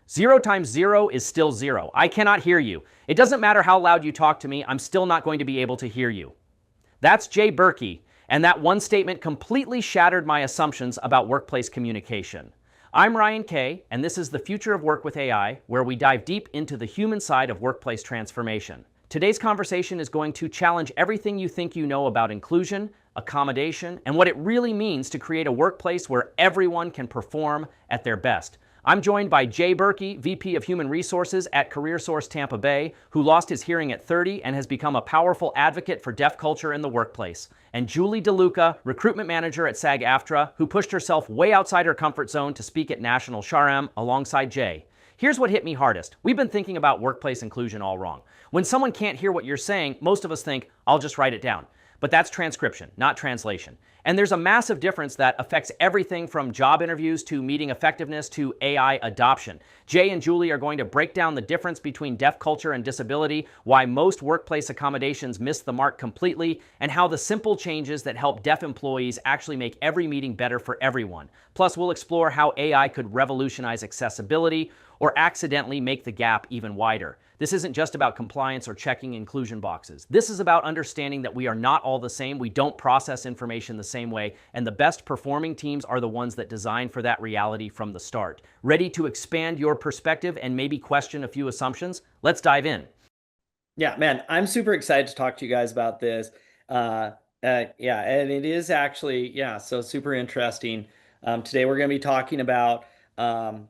0 times 0 is still 0. I cannot hear you. It doesn't matter how loud you talk to me, I'm still not going to be able to hear you. That's Jay Burkey, and that one statement completely shattered my assumptions about workplace communication. I'm Ryan Kay, and this is the Future of Work with AI, where we dive deep into the human side of workplace transformation. Today's conversation is going to challenge everything you think you know about inclusion, accommodation, and what it really means to create a workplace where everyone can perform at their best. I'm joined by Jay Burkey, VP of Human Resources at CareerSource Tampa Bay, who lost his hearing at 30 and has become a powerful advocate for deaf culture in the workplace. And Julie DeLuca, Recruitment Manager at SAG-AFTRA, who pushed herself way outside her comfort zone to speak at National SHRM alongside Jay. Here's what hit me hardest. We've been thinking about workplace inclusion all wrong. When someone can't hear what you're saying, most of us think, I'll just write it down. But that's transcription, not translation. And there's a massive difference that affects everything from job interviews to meeting effectiveness to AI adoption. Jay and Julie are going to break down the difference between deaf culture and disability, why most workplace accommodations miss the mark completely, and how the simple changes that help deaf employees actually make every meeting better for everyone. Plus, we'll explore how AI could revolutionize accessibility or accidentally make the gap even wider. This isn't just about compliance or checking inclusion boxes. This is about understanding that we are not all the same, we don't process information the same way, and the best performing teams are the ones that design for that reality from the start. Ready to expand your perspective and maybe question a few assumptions? Let's dive in. Yeah, man, I'm super excited to talk to you guys about this. Yeah, and it is actually, yeah, so super interesting. Today we're going to be talking about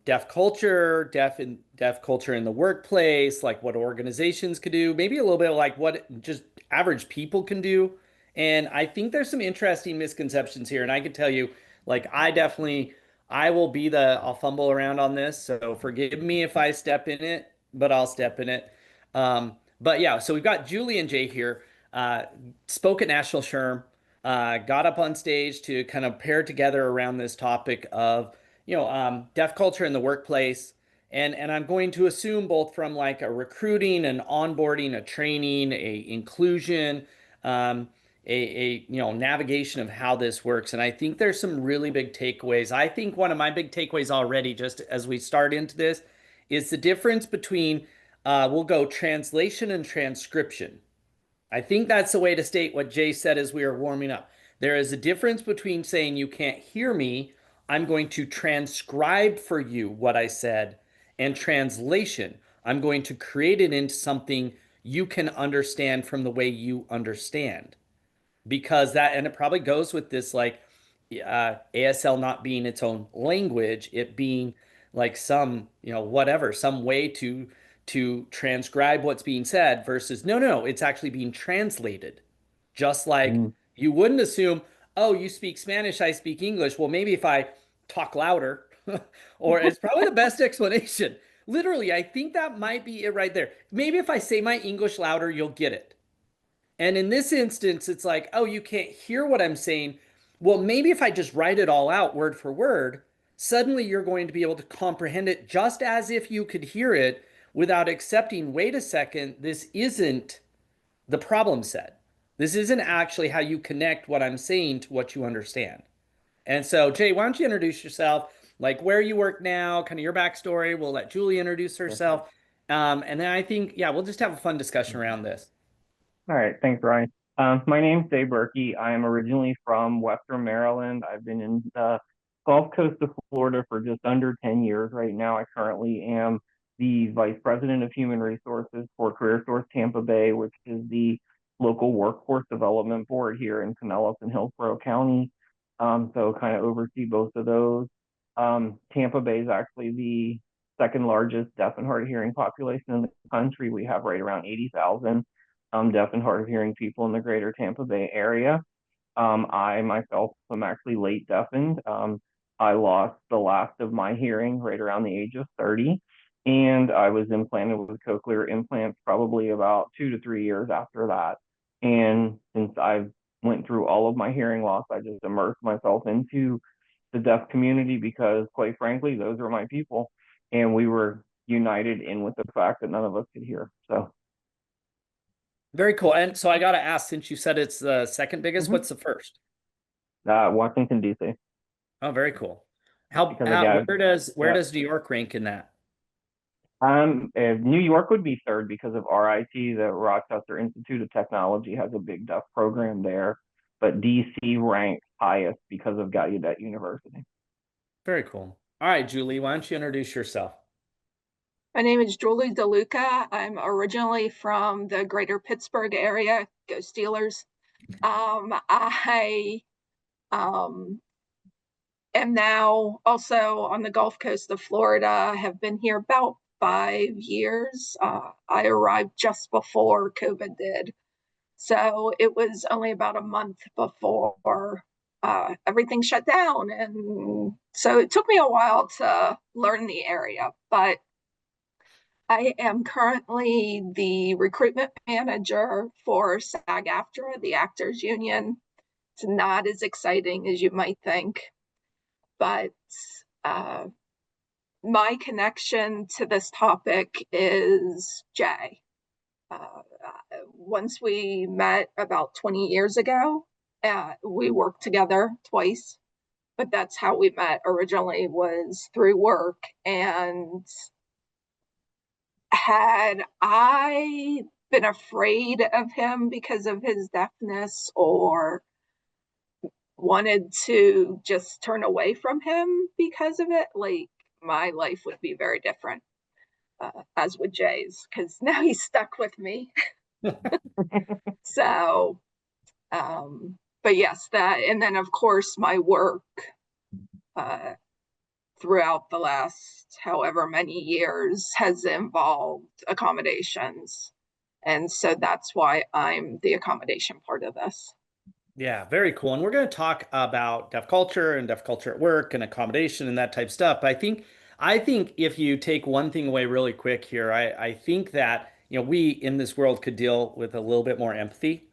deaf culture, deaf culture in the workplace, like what organizations could do, maybe a little bit like what just average people can do. And I think there's some interesting misconceptions here. And I can tell you, like, I will be I'll fumble around on this. So forgive me if I step in it, but I'll step in it. But yeah, so we've got Julie and Jay here, spoke at National SHRM, got up on stage to kind of pair together around this topic of deaf culture in the workplace. And I'm going to assume both from like a recruiting, an onboarding, a training, a inclusion, navigation of how this works. And I think there's some really big takeaways. I think one of my big takeaways already, just as we start into this, is the difference between we'll go translation and transcription. I think that's the way to state what Jay said as we were warming up. There is a difference between saying you can't hear me, I'm going to transcribe for you what I said, and translation. I'm going to create it into something you can understand from the way you understand. Because and it probably goes with this like ASL not being its own language, it being like some, whatever, some way to transcribe what's being said versus no, it's actually being translated. Just like you wouldn't assume, oh, you speak Spanish, I speak English. Well, maybe if I talk louder, or it's probably the best explanation. Literally, I think that might be it right there. Maybe if I say my English louder, you'll get it. And in this instance, it's like, oh, you can't hear what I'm saying. Well, maybe if I just write it all out word for word, suddenly you're going to be able to comprehend it just as if you could hear it without accepting, wait a second, this isn't the problem set. This isn't actually how you connect what I'm saying to what you understand. And so, Jay, why don't you introduce yourself, like where you work now, kind of your backstory. We'll let Julie introduce herself. And then I think, yeah, we'll just have a fun discussion around this. All right, thanks, Ryan. My name's Jay Burkey. I am originally from Western Maryland. I've been in the Gulf Coast of Florida for just under 10 years right now. I currently am the Vice President of Human Resources for CareerSource Tampa Bay, which is the local workforce development board here in Pinellas and Hillsborough County. So kind of oversee both of those. Tampa Bay is actually the second largest deaf and hard of hearing population in the country. We have right around 80,000 deaf and hard of hearing people in the greater Tampa Bay area. I myself am actually late deafened. I lost the last of my hearing right around the age of 30, and I was implanted with cochlear implants probably about 2 to 3 years after that. And since I went through all of my hearing loss, I just immersed myself into the deaf community because, quite frankly, those are my people, and we were united in with the fact that none of us could hear. So. Very cool. And so I got to ask, since you said it's the second biggest, what's the first? Washington, D.C. Oh, very cool. Where does New York rank in that? New York would be third because of RIT. The Rochester Institute of Technology has a big deaf program there, but DC ranks highest because of Gallaudet University. Very cool. All right, Julie, why don't you introduce yourself? My name is Julie DeLuca. I'm originally from the greater Pittsburgh area. Go Steelers. I um, am now also on the Gulf Coast of Florida. Have been here about 5 years. I arrived just before COVID did. So it was only about a month before everything shut down. And so it took me a while to learn the area, but I am currently the recruitment manager for SAG-AFTRA, the Actors Union. It's not as exciting as you might think, but uh, my connection to this topic is Jay. Once we met about 20 years ago, we worked together twice, but that's how we met originally, was through work. And had I been afraid of him because of his deafness or wanted to just turn away from him because of it, like, my life would be very different, as with Jay's, because now he's stuck with me. So, but yes, that, and then of course my work uh, throughout the last however many years has involved accommodations. And so that's why I'm the accommodation part of this. Yeah, very cool. And we're going to talk about deaf culture and deaf culture at work and accommodation and that type of stuff. But I think if you take one thing away really quick here, I think that, we in this world could deal with a little bit more empathy.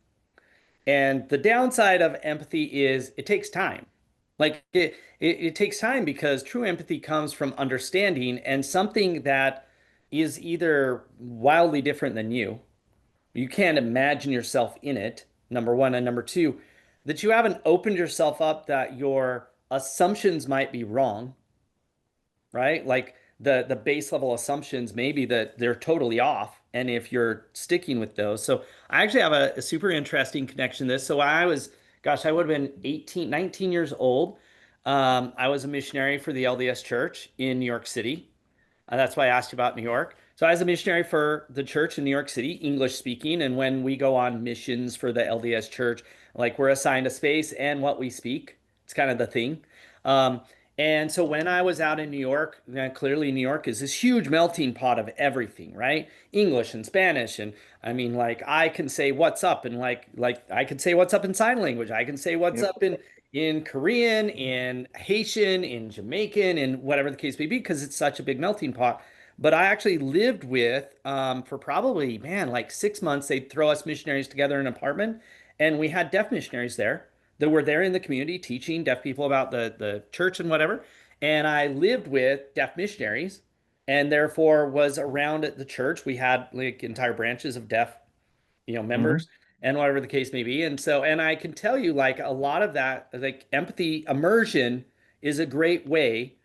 And the downside of empathy is it takes time. Like it takes time because true empathy comes from understanding and something that is either wildly different than you. You can't imagine yourself in it, number one. And number two, that you haven't opened yourself up that your assumptions might be wrong, right? Like the base level assumptions, maybe that they're totally off. And if you're sticking with those. So I actually have a super interesting connection to this. So I would have been 18, 19 years old. I was a missionary for the LDS Church in New York City. That's why I asked you about New York. So I was a missionary for the church in New York City, English speaking. And when we go on missions for the LDS Church, like we're assigned a space and what we speak. It's kind of the thing. Um, and so when I was out in New York, clearly New York is this huge melting pot of everything, right? English and Spanish. And I mean, like I can say what's up and like I can say what's up in sign language. I can say what's Yep. up in Korean, in Haitian, in Jamaican, and whatever the case may be, because it's such a big melting pot. But I actually lived with, for probably, man, like 6 months, they'd throw us missionaries together in an apartment, and we had deaf missionaries there that were there in the community teaching deaf people about the church and whatever. And I lived with deaf missionaries and therefore was around at the church. We had like entire branches of deaf Mm-hmm. members and whatever the case may be. And so, and I can tell you like a lot of that, like empathy immersion is a great way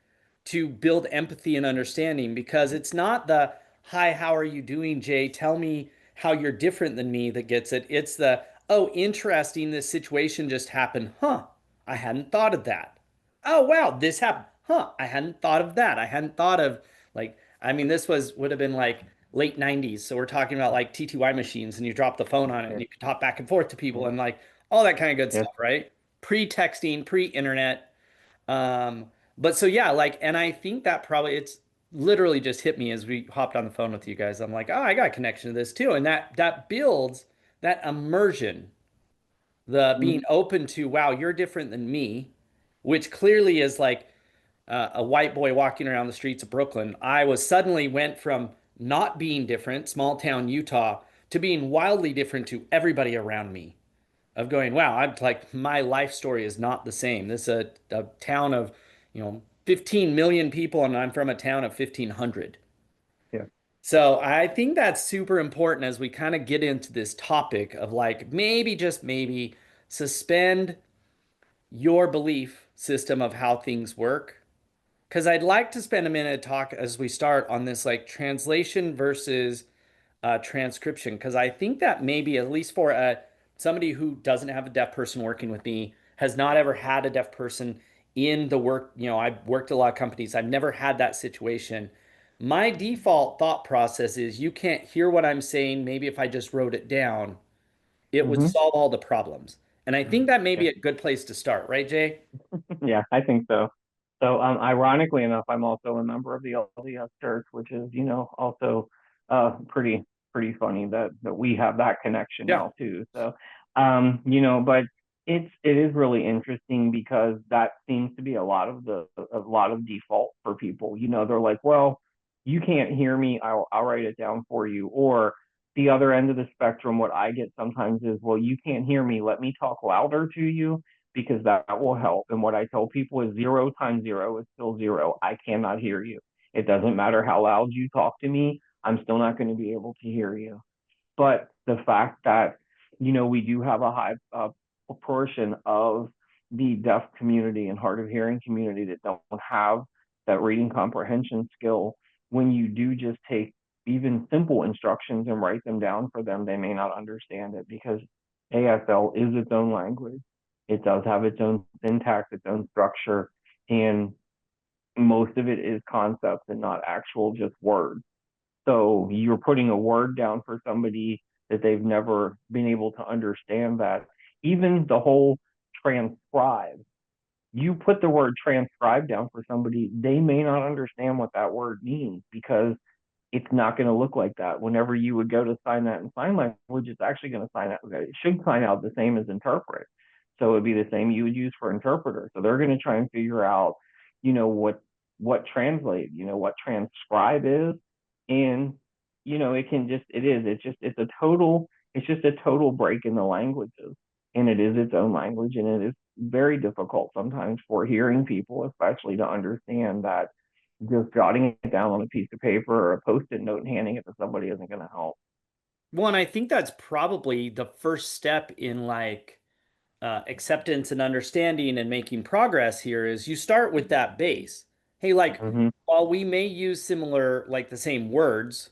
to build empathy and understanding because it's not the, hi, how are you doing, Jay? Tell me how you're different than me that gets it. It's the, oh, interesting. This situation just happened. Huh. I hadn't thought of that. Oh, wow. This happened. Huh. I hadn't thought of that. I hadn't thought of like, I mean, would have been like late 90s. So we're talking about like TTY machines and you drop the phone on it and Yes. you can talk back and forth to people and like all that kind of good Yes. stuff, right? Pre-texting, pre-internet. Um, but so yeah, like, and I think that probably it's literally just hit me as we hopped on the phone with you guys. I'm like, oh, I got a connection to this too. And that builds that immersion, the being open to, wow, you're different than me, which clearly is like a white boy walking around the streets of Brooklyn. I was suddenly went from not being different, small town Utah, to being wildly different to everybody around me. Of going, wow, I'm like my life story is not the same. This is a town of, 15 million people, and I'm from a town of 1,500. Yeah. So I think that's super important as we kind of get into this topic of like maybe just maybe suspend your belief system of how things work because I'd like to spend a minute to talk as we start on this like translation versus transcription, because I think that maybe at least for somebody who doesn't have a deaf person working with me, has not ever had a deaf person in the work. I've worked at a lot of companies. I've never had that situation. My default thought process is you can't hear what I'm saying. Maybe if I just wrote it down, it would Hmm. solve all the problems. And I think that may be a good place to start, right, Jay? Yeah, I think so. So, ironically enough, I'm also a member of the LDS Church, which is, also pretty funny that we have that connection Yeah. now too. So, but it is really interesting because that seems to be a lot of default for people. They're like, well, you can't hear me, I'll write it down for you. Or the other end of the spectrum, what I get sometimes is, well, you can't hear me, let me talk louder to you because that will help. And what I tell people is 0 times 0 is still 0. I cannot hear you. It doesn't matter how loud you talk to me. I'm still not going to be able to hear you. But the fact that, we do have a high proportion of the deaf community and hard of hearing community that don't have that reading comprehension skill, when you do just take even simple instructions and write them down for them, they may not understand it because ASL is its own language. It does have its own syntax, its own structure, and most of it is concepts and not actual just words. So you're putting a word down for somebody that they've never been able to understand that. Even the whole transcribe, you put the word transcribe down for somebody, they may not understand what that word means because it's not going to look like that. Whenever you would go to sign that in sign language, it's actually going to sign out. It should sign out the same as interpret. So it'd be the same you would use for interpreter. So they're going to try and figure out, what translate, what transcribe is, and it's just a total break in the languages, and it is its own language, and it is very difficult sometimes for hearing people, especially to understand that just jotting it down on a piece of paper or a post-it note and handing it to somebody isn't going to help. Well, and I think that's probably the first step in like acceptance and understanding and making progress here is you start with that base. Hey, like Mm-hmm. while we may use similar, like the same words,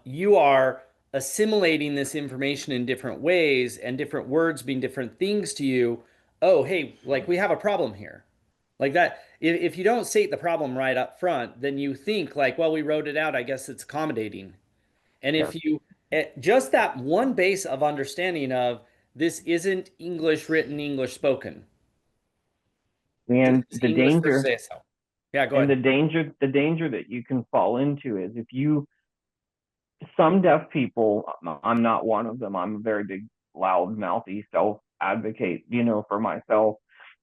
you are assimilating this information in different ways and different words being different things to you. Oh, hey, like we have a problem here. Like that, if you don't state the problem right up front, then you think like, well, we wrote it out. I guess it's accommodating. And Yeah. if you just that one base of understanding of this isn't English written, English spoken. This And is English for say so. Yeah, go ahead. the danger that you can fall into is if you some deaf people, I'm not one of them. I'm a very big, loud, mouthy self advocate, for myself.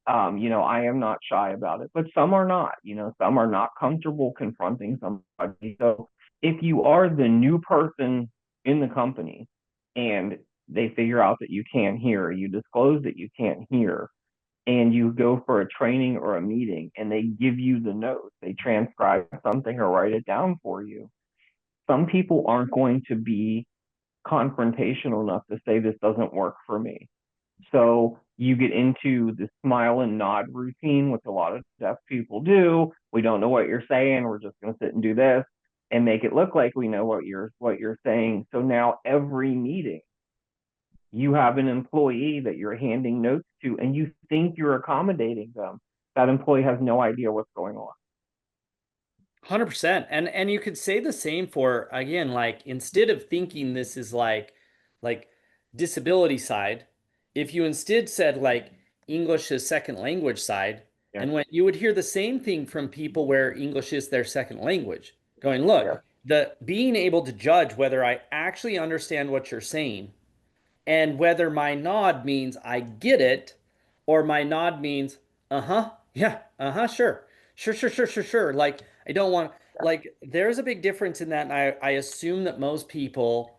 I am not shy about it, but some are not, some are not comfortable confronting somebody. So if you are the new person in the company and they figure out that you can't hear, you disclose that you can't hear, and you go for a training or a meeting and they give you the notes, they transcribe something or write it down for you, some people aren't going to be confrontational enough to say this doesn't work for me. So you get into the smile and nod routine, which a lot of deaf people do. We don't know what you're saying. We're just going to sit and do this and make it look like we know what you're saying. So now every meeting, you have an employee that you're handing notes to, and you think you're accommodating them. That employee has no idea what's going on. 100%. And you could say the same for again, like instead of thinking this is like disability side, if you instead said like English is second language side, Yeah, and when you would hear the same thing from people where English is their second language, going, yeah, look, the being able to judge whether I actually understand what you're saying and whether my nod means I get it or my nod means, uh-huh, yeah, uh-huh, sure. Sure, sure, sure, sure, sure. Like I don't want like there's a big difference in that. And I assume that most people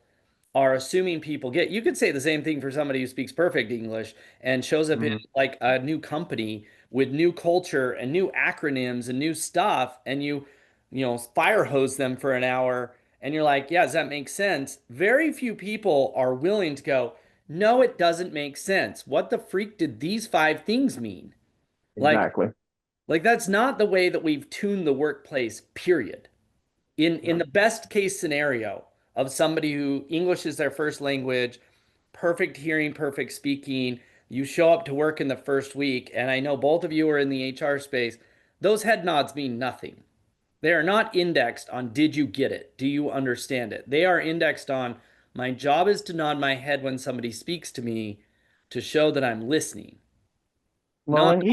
are assuming people get you could say the same thing for somebody who speaks perfect English and shows up in mm-hmm. like a new company with new culture and new acronyms and new stuff and you fire hose them for an hour and you're like, yeah, does that make sense? Very few people are willing to go, no, it doesn't make sense. What the freak did these five things mean? Like Exactly. Like that's not the way that we've tuned the workplace, period. In Yeah. the best case scenario of somebody who English is their first language, perfect hearing, perfect speaking, you show up to work in the first week, and I know both of you are in the HR space, those head nods mean nothing. They are not indexed on did you get it? Do you understand it? They are indexed on my job is to nod my head when somebody speaks to me to show that I'm listening. Well, Not and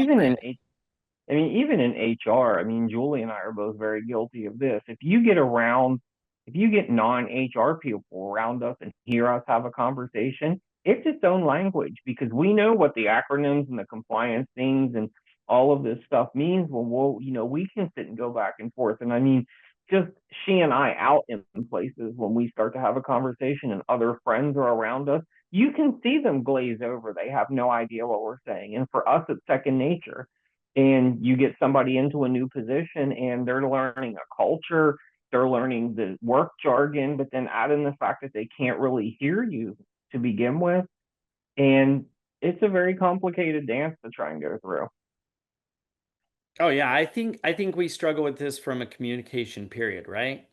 even in HR, I mean, Julie and I are both very guilty of this. If you get non-HR people around us and hear us have a conversation, it's its own language because we know what the acronyms and the compliance things and all of this stuff means. Well, we can sit and go back and forth. And I mean, just she and I out in places when we start to have a conversation and other friends are around us, you can see them glaze over. They have no idea what we're saying. And for us, it's second nature, and you get somebody into a new position and they're learning a culture, they're learning the work jargon, but then add in the fact that they can't really hear you to begin with. And it's a very complicated dance to try and go through. Oh yeah, I think we struggle with this from a communication period, right?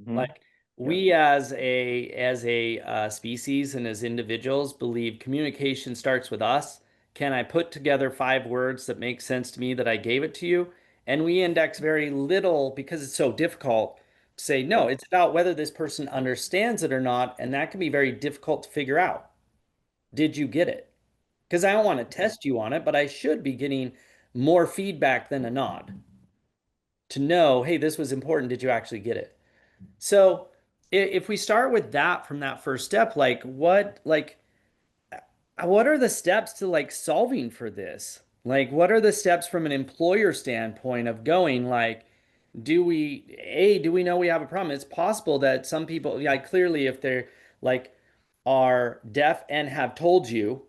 Mm-hmm. Like Yep. we as a species and as individuals believe communication starts with us. Can I put together 5 words that make sense to me that I gave it to you? And we index very little because it's so difficult to say no. Yep. It's about whether this person understands it or not, and that can be very difficult to figure out. Did you get it? Because I don't want to test you on it, but I should be getting more feedback than a nod to know, hey, this was important. Did you actually get it? So if we start with that from that first step, what are the steps to like solving for this? Like what are the steps from an employer standpoint of going like, do we know we have a problem? It's possible that some people, yeah, clearly if they're like are deaf and have told you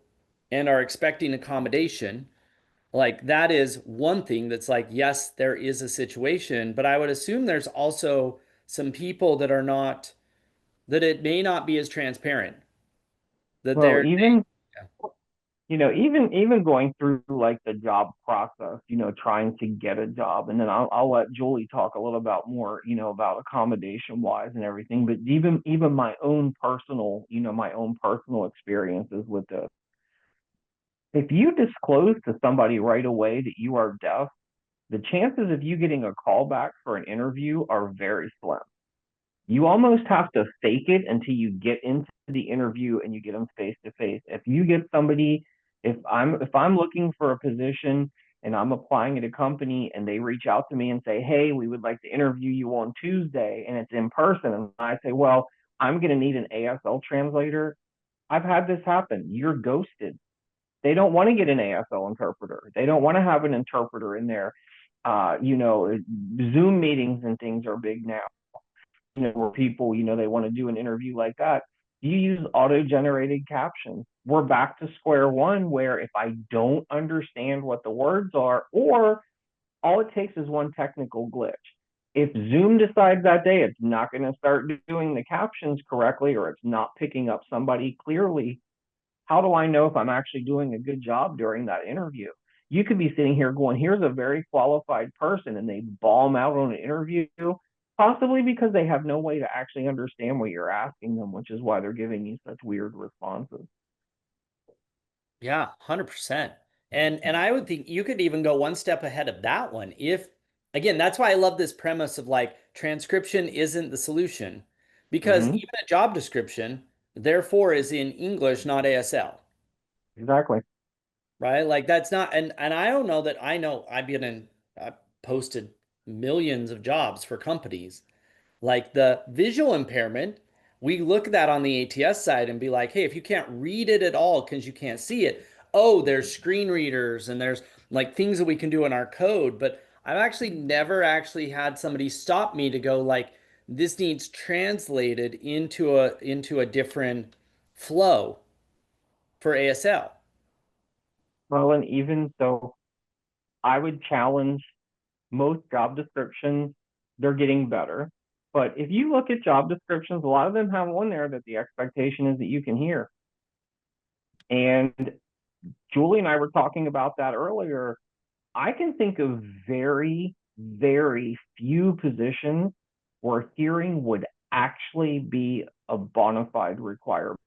and are expecting accommodation, like that is one thing that's like, yes, there is a situation, but I would assume there's also some people that are not, that it may not be as transparent, that Well, they're, even even going through like the job process, trying to get a job, and then I'll let Julie talk a little about more, about accommodation wise and everything. But even my own personal experiences with this. If you disclose to somebody right away that you are deaf, the chances of you getting a call back for an interview are very slim. You almost have to fake it until you get into the interview and you get them face to face. If you get somebody, if I'm looking for a position and I'm applying at a company and they reach out to me and say, "Hey, we would like to interview you on Tuesday," and it's in person, and I say, "Well, I'm going to need an ASL translator." I've had this happen. You're ghosted. They don't want to get an ASL interpreter. They don't want to have an interpreter in there. Zoom meetings and things are big now, where people, they want to do an interview like that. You use auto-generated captions. We're back to square one where if I don't understand what the words are, or all it takes is one technical glitch. If Zoom decides that day it's not going to start doing the captions correctly, or it's not picking up somebody clearly, how do I know if I'm actually doing a good job during that interview? You could be sitting here going, here's a very qualified person, and they bomb out on an interview, possibly because they have no way to actually understand what you're asking them, which is why they're giving you such weird responses. yeah, 100%. And I would think you could even go one step ahead of that one. If again, that's why I love this premise of like transcription isn't the solution because Mm-hmm. even a job description therefore is in English, not ASL. Exactly. Right? Like that's not, and I don't know that I know I posted millions of jobs for companies. Like the visual impairment, we look at that on the ATS side and be like, hey, if you can't read it at all because you can't see it, oh, there's screen readers and there's like things that we can do in our code. But I've actually never actually had somebody stop me to go like, this needs translated into a different flow for ASL. Well, and even so, I would challenge most job descriptions, they're getting better. But if you look at job descriptions, a lot of them have on there that the expectation is that you can hear. And Julie and I were talking about that earlier. I can think of very, very few positions where hearing would actually be a bona fide requirement.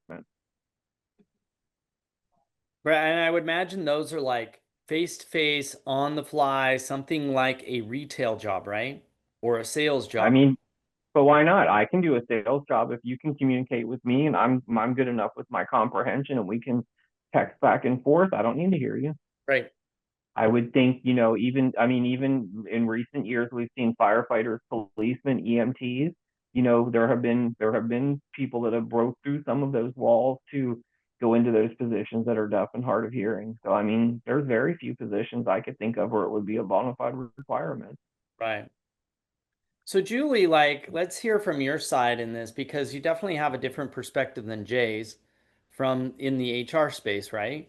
Right, and I would imagine those are like face to face, on the fly, something like a retail job, right? Or a sales I job. mean, but why not? I can do a sales job if you can communicate with me and I'm good enough with my comprehension and we can text back and forth. I don't need to hear you. Right. I would think, even in recent years, we've seen firefighters, policemen, EMTs. There have been people that have broke through some of those walls to go into those positions that are deaf and hard of hearing. So, I mean, there's very few positions I could think of where it would be a bona fide requirement. Right. So Julie, like, let's hear from your side in this because you definitely have a different perspective than Jay's from in the HR space, right?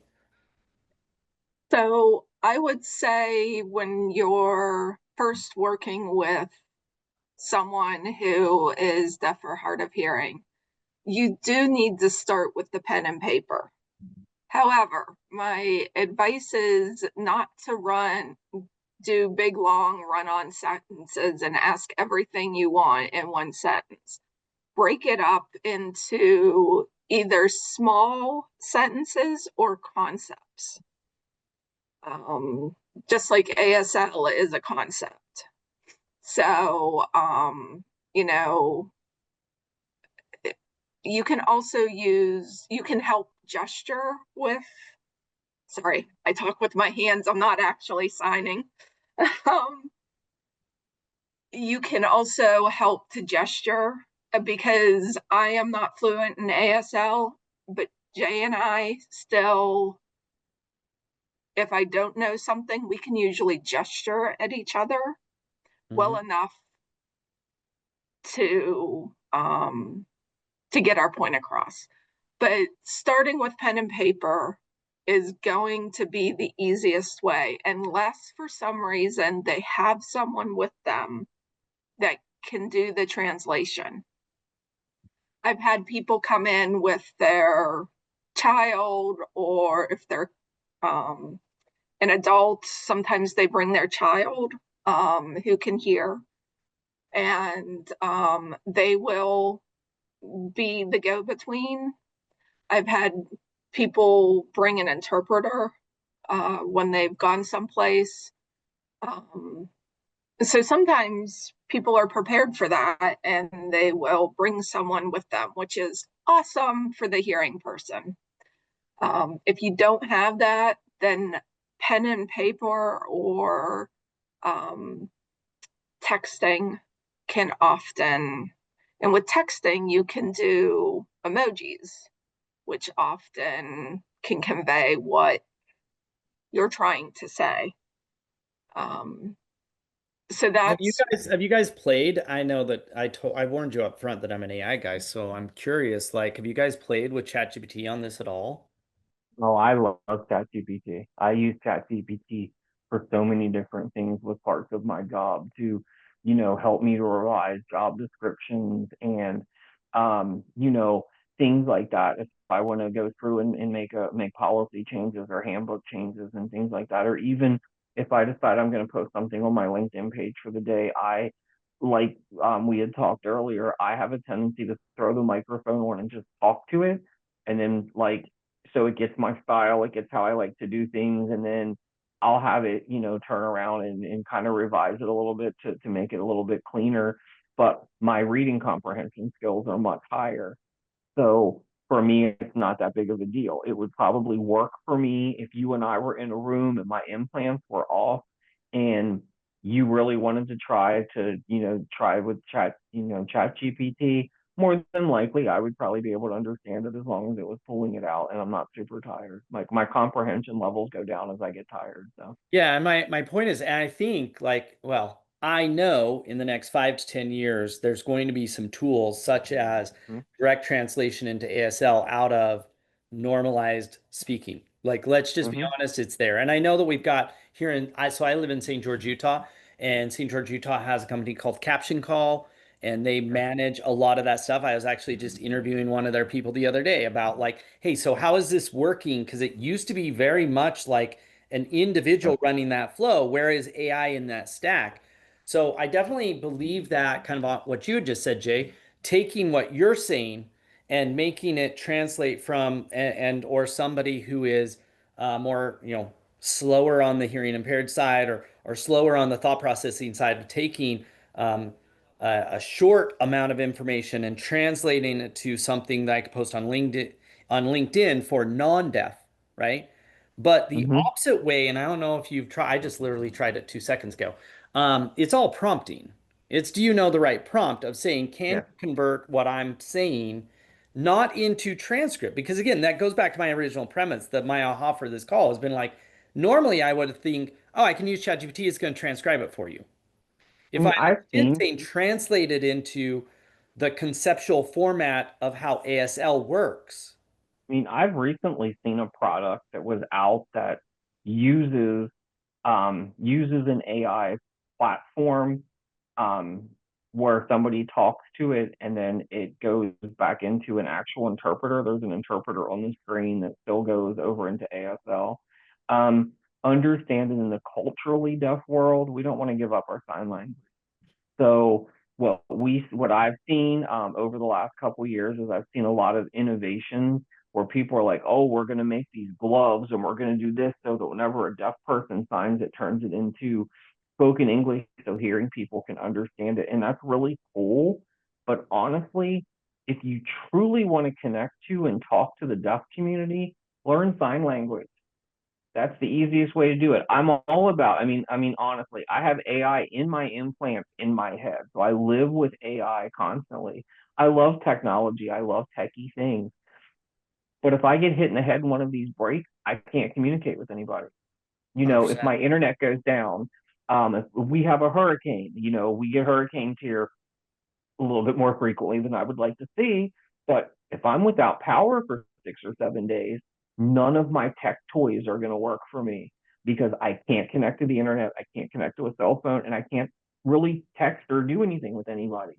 So I would say when you're first working with someone who is deaf or hard of hearing, you do need to start with the pen and paper. However, my advice is not to do big, long run-on sentences and ask everything you want in one sentence. Break it up into either small sentences or concepts. Just like ASL is a concept. So, you can also you can help gesture with, sorry, I talk with my hands, I'm not actually signing. You can also help to gesture because I am not fluent in ASL, but Jay and I still, if I don't know something, we can usually gesture at each other well enough to get our point across. But starting with pen and paper is going to be the easiest way, unless for some reason they have someone with them that can do the translation. I've had people come in with their child, or if they're an adult, sometimes they bring their child who can hear, and they will be the go-between. I've had people bring an interpreter when they've gone someplace. So sometimes people are prepared for that and they will bring someone with them, which is awesome for the hearing person. If you don't have that, then pen and paper or texting can often, and with texting, you can do emojis, which often can convey what you're trying to say. So that's, Have you guys played? I know that I warned you up front that I'm an AI guy, so I'm curious, like, have you guys played with ChatGPT on this at all? Oh, I love ChatGPT. I use ChatGPT for so many different things with parts of my job to, help me to revise job descriptions and, things like that. If I want to go through and make policy changes or handbook changes and things like that, or even if I decide I'm going to post something on my LinkedIn page for the day, like we had talked earlier, I have a tendency to throw the microphone on and just talk to it. And then so it gets my style, it gets how I like to do things, and then I'll have it, turn around and kind of revise it a little bit to make it a little bit cleaner. But my reading comprehension skills are much higher. So for me, it's not that big of a deal. It would probably work for me if you and I were in a room and my implants were off and you really wanted to try with chat GPT. More than likely, I would probably be able to understand it as long as it was pulling it out and I'm not super tired. Like my comprehension levels go down as I get tired. So Yeah, and my point is, and I think like, well, I know in the next 5 to 10 years, there's going to be some tools such as mm-hmm. direct translation into ASL out of normalized speaking. Like, let's just be Mm-hmm. honest, it's there. And I know that we've got here so I live in St. George, Utah, and St. George, Utah has a company called Caption Call, and they manage a lot of that stuff. I was actually just interviewing one of their people the other day about like, hey, so how is this working? Because it used to be very much like an individual running that flow. Where is AI in that stack? So I definitely believe that kind of what you just said, Jay, taking what you're saying and making it translate from and or somebody who is more, slower on the hearing impaired side or slower on the thought processing side, taking a short amount of information and translating it to something that I could post on LinkedIn for non-deaf, right? But the Mm-hmm. opposite way, and I don't know if you've tried, I just literally tried it 2 seconds ago. It's all prompting. It's do you know the right prompt of saying, can Yeah. you convert what I'm saying not into transcript? Because again, that goes back to my original premise that my aha for this call has been like, normally I would think, oh, I can use ChatGPT, it's going to transcribe it for you. I If mean, I I've did seen, saying translate it into the conceptual format of how ASL works. I've recently seen a product that was out that uses uses an AI platform um, where somebody talks to it and then it goes back into an actual interpreter. There's an interpreter on the screen that still goes over into ASL. Um, Understanding in the culturally deaf world, we don't want to give up our sign language. So what I've seen over the last couple of years is I've seen a lot of innovations where people are like, oh, we're going to make these gloves and we're going to do this so that whenever a deaf person signs, it turns it into spoken English so hearing people can understand it. And that's really cool. But honestly, if you truly want to connect to and talk to the deaf community, learn sign language. That's the easiest way to do it. I'm all about, honestly, I have AI in my implants in my head. So I live with AI constantly. I love technology. I love techie things. But if I get hit in the head and one of these breaks, I can't communicate with anybody. If 100%. my internet goes down, if we have a hurricane, we get hurricanes here a little bit more frequently than I would like to see. But if I'm without power for 6 or 7 days, none of my tech toys are going to work for me because I can't connect to the internet. I can't connect to a cell phone and I can't really text or do anything with anybody.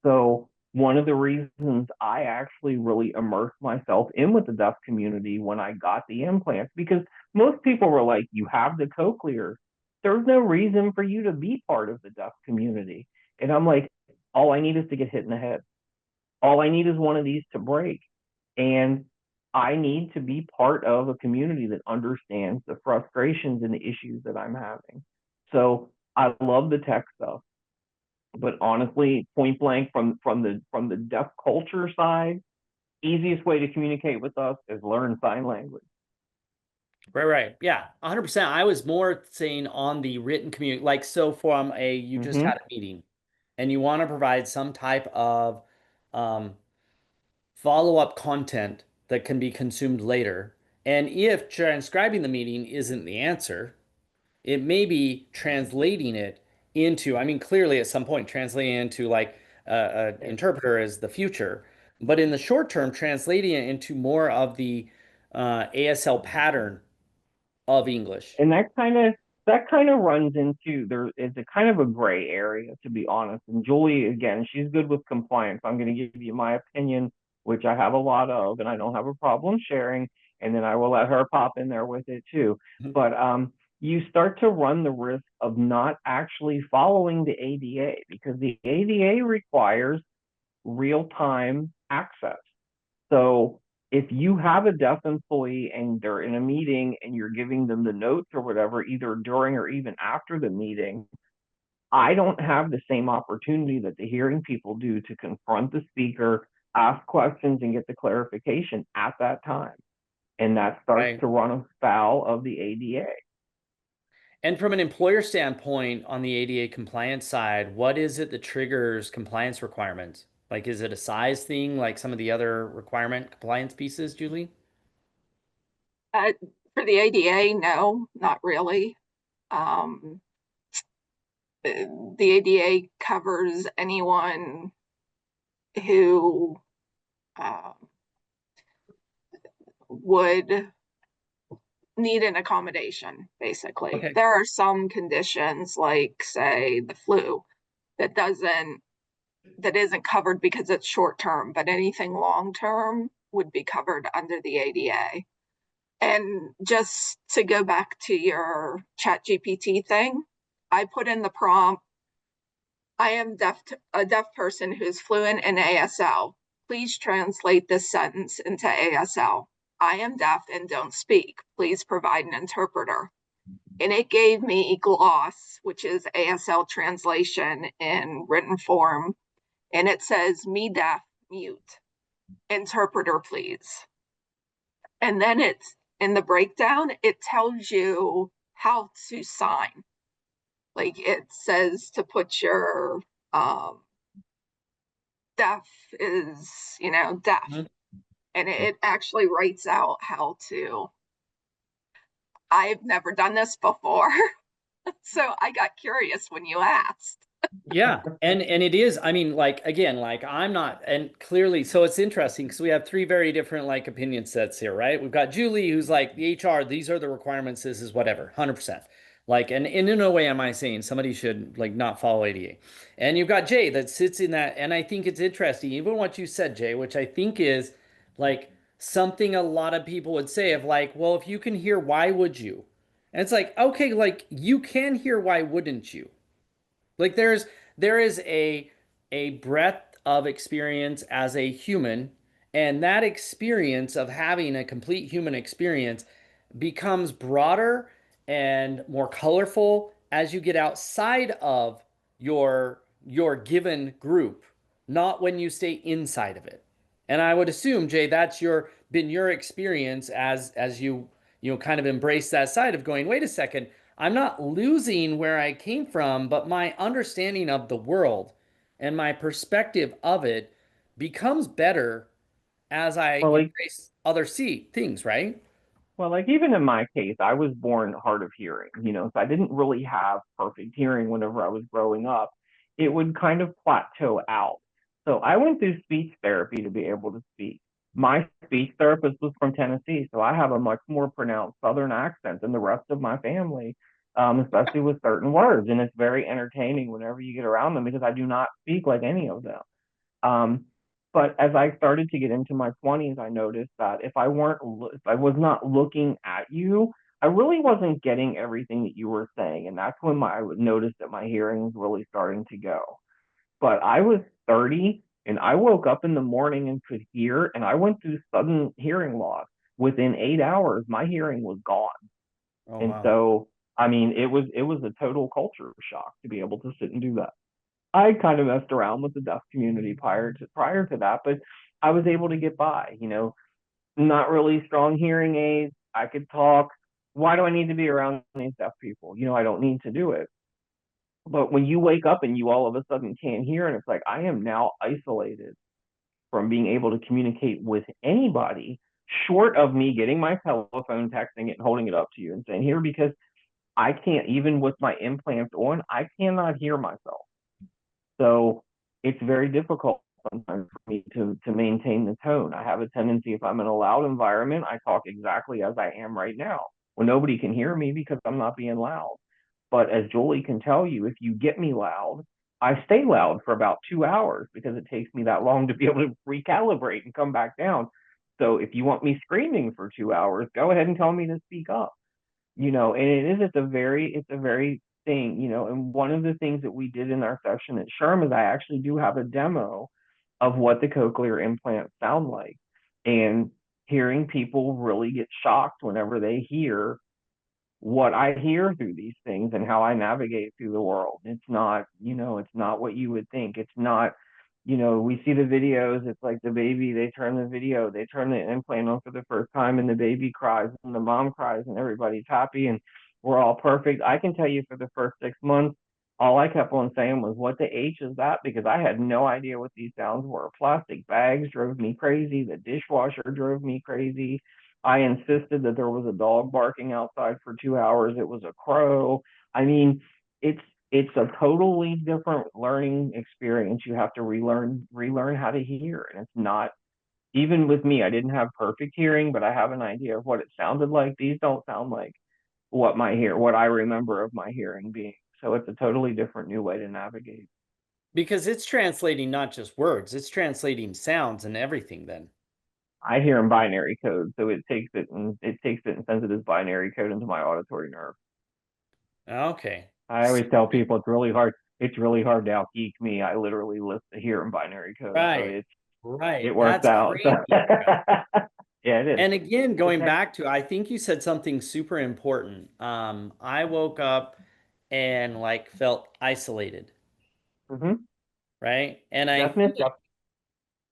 So one of the reasons I actually really immersed myself in with the deaf community when I got the implants, because most people were like, you have the cochlear. There's no reason for you to be part of the deaf community. And I'm like, all I need is to get hit in the head. All I need is one of these to break. And I need to be part of a community that understands the frustrations and the issues that I'm having. So I love the tech stuff. But honestly, point blank from the deaf culture side, easiest way to communicate with us is learn sign language. Right. Yeah, 100%. I was more saying on the written community, like, so from you just Mm-hmm. had a meeting and you want to provide some type of um, follow-up content that can be consumed later. And if transcribing the meeting isn't the answer, it may be translating it into, I mean, clearly at some point, translating it into like an interpreter is the future. But in the short term, translating it into more of the ASL pattern of English. And that kind of runs into there is a kind of a gray area, to be honest. And Julie, again, she's good with compliance. I'm going to give you my opinion, which I have a lot of, and I don't have a problem sharing. And then I will let her pop in there with it too. But you start to run the risk of not actually following the ADA because the ADA requires real-time access. So if you have a deaf employee and they're in a meeting and you're giving them the notes or whatever, either during or even after the meeting, I don't have the same opportunity that the hearing people do to confront the speaker, ask questions, and get the clarification at that time. And that starts Right. to run afoul of the ADA. And from an employer standpoint on the ADA compliance side, what is it that triggers compliance requirements? Like, is it a size thing like some of the other requirement compliance pieces, Julie? Uh, for the ADA, no, not really. Um, the ADA covers anyone who uh, would need an accommodation, basically. Okay. There are some conditions, like, say, the flu, that isn't covered because it's short term, but anything long term would be covered under the ADA. And just to go back to your ChatGPT thing, I put in the prompt, I am a deaf person who's fluent in ASL. Please translate this sentence into ASL. I am deaf and don't speak. Please provide an interpreter. And it gave me gloss, which is ASL translation in written form. And it says, me deaf, mute, interpreter, please. And then it's in the breakdown, it tells you how to sign. Like it says to put your deaf is, deaf. Mm-hmm. And it actually writes out how to. I've never done this before. So I got curious when you asked. Yeah. And it is, I mean, like, again, like I'm not, and clearly, so it's interesting because we have three very different like opinion sets here, right? We've got Julie, who's like the HR, these are the requirements, this is whatever, 100%. Like, and in no way am I saying somebody should like not follow ADA. And you've got Jay that sits in that. And I think it's interesting, even what you said, Jay, which I think is like something a lot of people would say of like, well, if you can hear, why would you? And it's like, okay, like you can hear, why wouldn't you? Like there is a breadth of experience as a human, and that experience of having a complete human experience becomes broader and more colorful as you get outside of your given group, not when you stay inside of it. And I would assume, Jay, that's been your experience as you kind of embrace that side of going, wait a second, I'm not losing where I came from, but my understanding of the world and my perspective of it becomes better as I embrace other things, right? Well, like even in my case, I was born hard of hearing, so I didn't really have perfect hearing whenever I was growing up. It would kind of plateau out. So I went through speech therapy to be able to speak. My speech therapist was from Tennessee, so I have a much more pronounced Southern accent than the rest of my family, especially with certain words. And it's very entertaining whenever you get around them because I do not speak like any of them. But as I started to get into my 20s, I noticed that if I was not looking at you, I really wasn't getting everything that you were saying. And that's when I would notice that my hearing was really starting to go. But I was 30 and I woke up in the morning and could hear, and I went through sudden hearing loss. Within 8 hours, my hearing was gone. Oh, and wow. So, I mean, it was a total culture shock to be able to sit and do that. I kind of messed around with the deaf community prior to that, but I was able to get by, not really strong hearing aids. I could talk. Why do I need to be around these deaf people? I don't need to do it. But when you wake up and you all of a sudden can't hear, and it's like, I am now isolated from being able to communicate with anybody short of me getting my telephone, texting it, and holding it up to you and saying, here, because I can't, even with my implants on, I cannot hear myself. So it's very difficult sometimes for me to maintain the tone. I have a tendency, if I'm in a loud environment, I talk exactly as I am right now. Well, nobody can hear me because I'm not being loud. But as Julie can tell you, if you get me loud, I stay loud for about 2 hours because it takes me that long to be able to recalibrate and come back down. So if you want me screaming for 2 hours, go ahead and tell me to speak up. And it's a very thing, and one of the things that we did in our session at SHRM is I actually do have a demo of what the cochlear implants sound like. And hearing people really get shocked whenever they hear what I hear through these things and how I navigate through the world. It's not, it's not what you would think. It's not, we see the videos, it's like the baby, they turn the implant on for the first time and the baby cries and the mom cries and everybody's happy and we're all perfect. I can tell you for the first 6 months, all I kept on saying was, what the H is that? Because I had no idea what these sounds were. Plastic bags drove me crazy. The dishwasher drove me crazy. I insisted that there was a dog barking outside for 2 hours. It was a crow. I mean, it's a totally different learning experience. You have to relearn how to hear. And it's not, even with me, I didn't have perfect hearing, but I have an idea of what it sounded like. These don't sound like what I remember of my hearing being. So it's a totally different new way to navigate. Because it's translating not just words, it's translating sounds and everything then. I hear in binary code, so it takes it and sends it as binary code into my auditory nerve. Okay. I always tell people it's really hard. It's really hard to out geek me. I literally hear in binary code, so Right. it Right. works That's out. So, crazy. yeah, it is. And again, It's going back to, I think you said something super important. I woke up and like felt isolated, mm-hmm. right? And I Deafness. think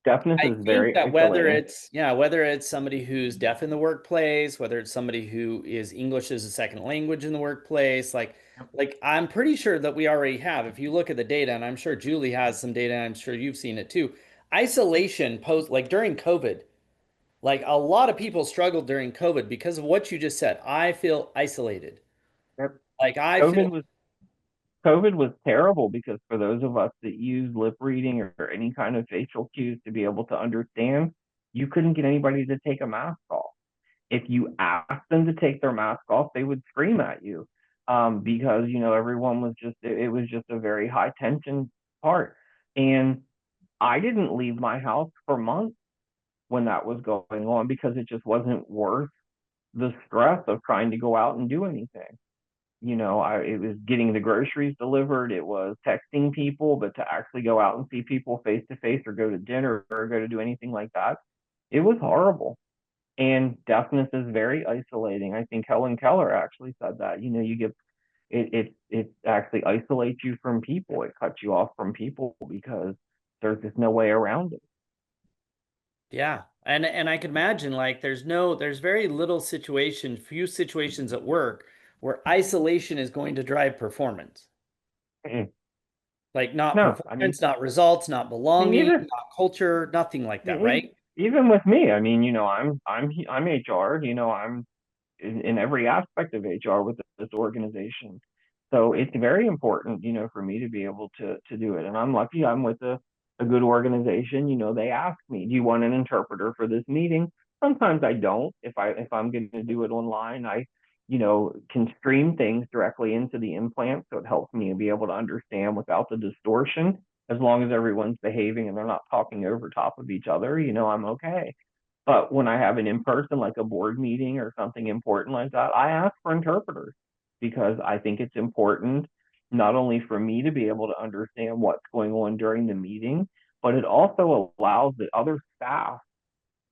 Deafness I is think very that isolating. whether it's somebody who's deaf in the workplace, whether it's somebody who is English as a second language in the workplace, like I'm pretty sure that we already have, if you look at the data, and I'm sure Julie has some data, and I'm sure you've seen it too. Isolation post like during COVID, like a lot of people struggled during COVID because of what you just said. I feel isolated. Yep. Like I COVID feel was COVID was terrible because for those of us that use lip reading or any kind of facial cues to be able to understand, you couldn't get anybody to take a mask off. If you asked them to take their mask off, they would scream at you because everyone was it was just a very high tension part. And I didn't leave my house for months when that was going on because it just wasn't worth the stress of trying to go out and do anything. It was getting the groceries delivered, it was texting people, but to actually go out and see people face to face or go to dinner or go to do anything like that, it was horrible. And deafness is very isolating. I think Helen Keller actually said that. You get it actually isolates you from people. It cuts you off from people because there's just no way around it. Yeah. And I could imagine like there's very little few situations at work where isolation is going to drive performance. Mm. Like not No, I mean, performance, not results, not belonging, even not culture, nothing like that, even right? even with me, I mean, I'm HR. I'm in every aspect of HR with this organization. So it's very important, for me to be able to do it. And I'm lucky I'm with a good organization. They ask me, do you want an interpreter for this meeting? Sometimes I don't. If I'm going to do it online, I, can stream things directly into the implant. So it helps me be able to understand without the distortion. As long as everyone's behaving and they're not talking over top of each other, I'm okay. But when I have an in-person, like a board meeting or something important like that, I ask for interpreters because I think it's important not only for me to be able to understand what's going on during the meeting, but it also allows the other staff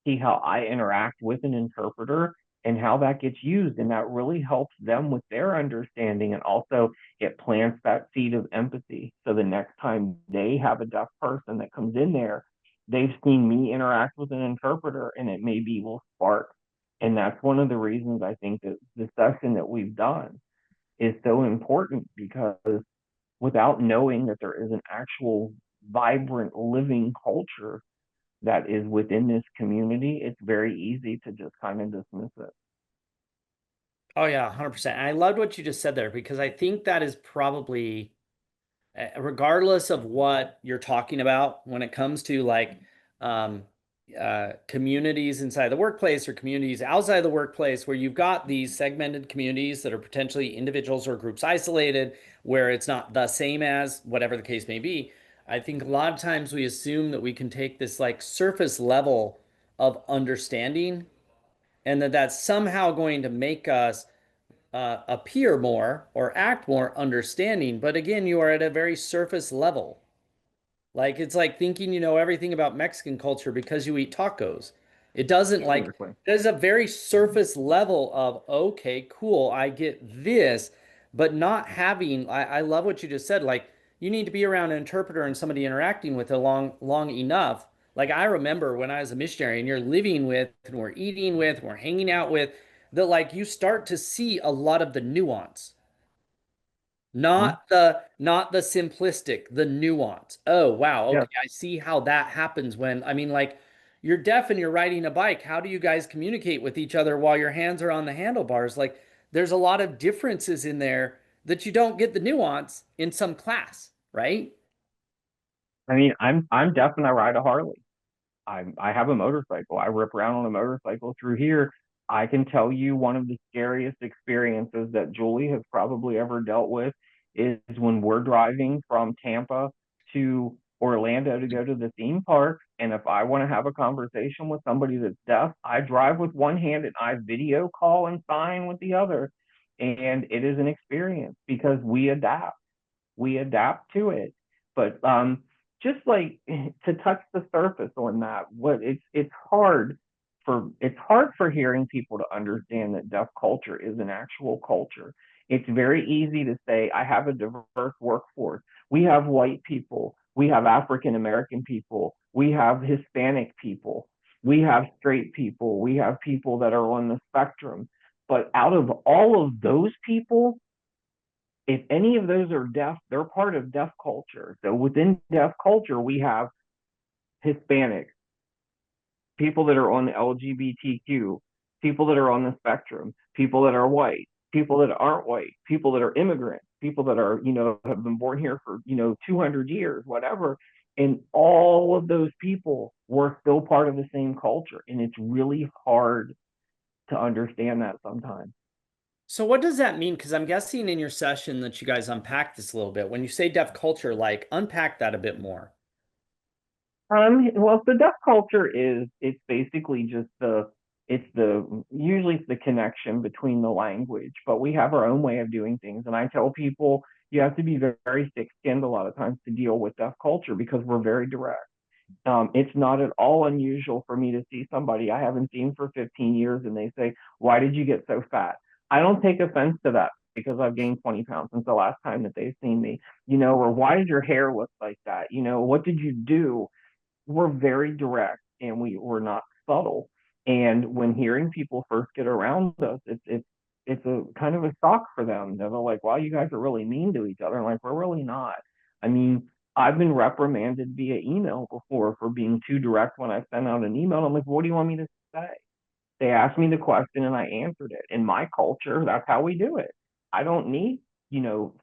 see how I interact with an interpreter and how that gets used. And that really helps them with their understanding. And also it plants that seed of empathy. So the next time they have a deaf person that comes in there, they've seen me interact with an interpreter and it maybe will spark. And that's one of the reasons I think that the session that we've done is so important because without knowing that there is an actual vibrant living culture that is within this community, it's very easy to just kind of dismiss it. Oh yeah, 100%. I loved what you just said there because I think that is probably regardless of what you're talking about when it comes to like um, communities inside the workplace or communities outside the workplace, where you've got these segmented communities that are potentially individuals or groups isolated, where it's not the same as whatever the case may be. I think a lot of times we assume that we can take this like surface level of understanding and that that's somehow going to make us appear more or act more understanding. But again, you are at a very surface level. Like it's like thinking you know everything about Mexican culture because you eat tacos. It doesn't like Exactly. there's a very surface level of okay, cool, I get this, but not having I love what you just said. Like you need to be around an interpreter and somebody interacting with it long enough. Like I remember when I was a missionary and you're living with and we're eating with, and we're hanging out with, that like you start to see a lot of the nuance. Mhm. Not the simplistic, the nuance. Oh, wow. Yeah. Okay, I see how that happens when I mean like you're deaf and you're riding a bike. How do you guys communicate with each other while your hands are on the handlebars? Like there's a lot of differences in there that you don't get the nuance in some class, right? I mean, I'm deaf and I ride a Harley. I have a motorcycle. I rip around on a motorcycle through here. I can tell you one of the scariest experiences that Julie has probably ever dealt with is when we're driving from Tampa to Orlando to go to the theme park. And if I want to have a conversation with somebody that's deaf, I drive with one hand and I video call and sign with the other. And it is an experience because we adapt. We adapt to it. But just like to touch the surface on that, it's hard for hearing people to understand that deaf culture is an actual culture. It's very easy to say, I have a diverse workforce. We have white people, we have African American people, we have Hispanic people, we have straight people, we have people that are on the spectrum. But out of all of those people, if any of those are deaf, they're part of deaf culture. So within deaf culture, we have Hispanic, people that are on the LGBTQ, people that are on the spectrum, people that are white, people that aren't white, people that are immigrants, people that are, have been born here for, 200 years, whatever. And all of those people were still part of the same culture. And it's really hard to understand that sometimes. So what does that mean? Because I'm guessing in your session that you guys unpack this a little bit. When you say deaf culture, like unpack that a bit more. Well, the deaf culture it's basically just usually it's the connection between the language, but we have our own way of doing things. And I tell people you have to be very, very thick-skinned a lot of times to deal with deaf culture because we're very direct. It's not at all unusual for me to see somebody I haven't seen for 15 years and they say, why did you get so fat? I don't take offense to that because I've gained 20 pounds since the last time that they've seen me, or why does your hair look like that? What did you do? We're very direct and we're not subtle. And when hearing people first get around us, it's a kind of a shock for them. They're like, wow, you guys are really mean to each other. And like, we're really not. I mean, I've been reprimanded via email before for being too direct when I send out an email. I'm like, what do you want me to say? They asked me the question and I answered it. In my culture, that's how we do it. I don't need,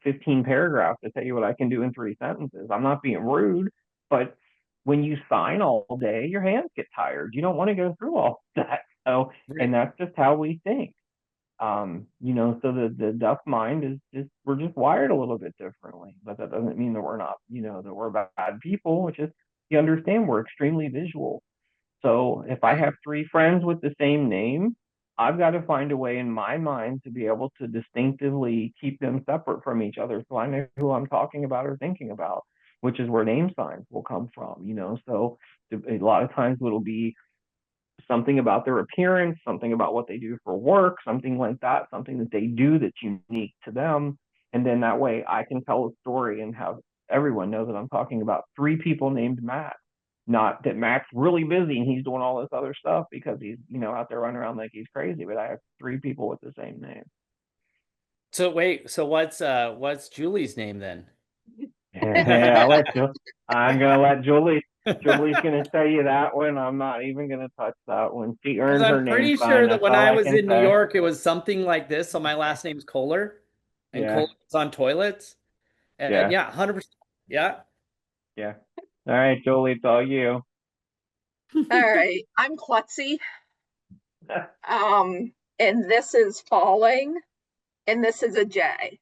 15 paragraphs to tell you what I can do in 3 sentences. I'm not being rude, but when you sign all day, your hands get tired. You don't want to go through all that. So, and that's just how we think. So the deaf mind is we're just wired a little bit differently, but that doesn't mean that we're not, that we're bad people. It's just, you understand we're extremely visual. So if I have 3 friends with the same name, I've got to find a way in my mind to be able to distinctively keep them separate from each other so I know who I'm talking about or thinking about, which is where name signs will come from, So a lot of times it'll be something about their appearance, something about what they do for work, something like that, something that they do that's unique to them. And then that way I can tell a story and have everyone know that I'm talking about 3 people named Matt. Not that Matt's really busy and he's doing all this other stuff because he's, out there running around like he's crazy, but I have 3 people with the same name. So wait, so what's Julie's name then? Yeah, I'm gonna let Julie. Julie's gonna tell you that one. I'm not even gonna touch that one. She earned her name. I'm pretty sure that when I was in New York, it was something like this. So my last name's Kohler, and Kohler's on toilets. And yeah, 100%. Yeah. Yeah. All right, Julie, it's all you. All right, I'm klutzy. And this is falling, and this is a J.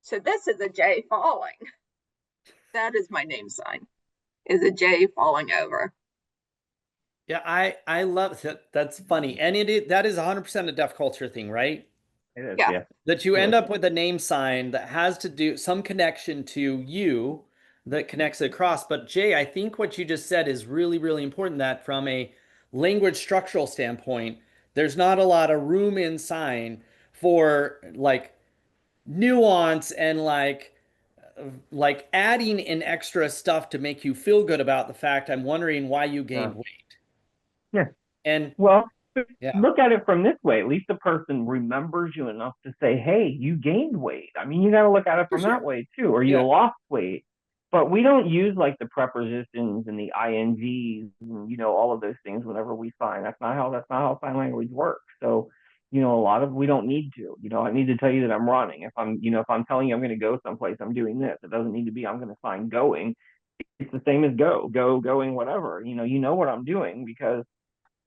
So this is a J falling. That is my name sign, is a J falling over. Yeah, I love that. That's funny. And that is 100% a deaf culture thing, right? It is, Yeah. That you end up with a name sign that has to do some connection to you that connects it across. But Jay, I think what you just said is really, really important, that from a language structural standpoint, there's not a lot of room in sign for like nuance and like adding in extra stuff to make you feel good about the fact I'm wondering why you gained weight. Yeah. And well, look at it from this way. At least the person remembers you enough to say, hey, you gained weight. I mean, you got to look at it from that way too, or you lost weight. But we don't use like the prepositions and the INGs and, all of those things whenever we sign. That's not how sign language works. So, we don't need to, I need to tell you that I'm running. If I'm telling you I'm going to go someplace, I'm doing this. It doesn't need to be, I'm going to sign going. It's the same as going, whatever, you know what I'm doing because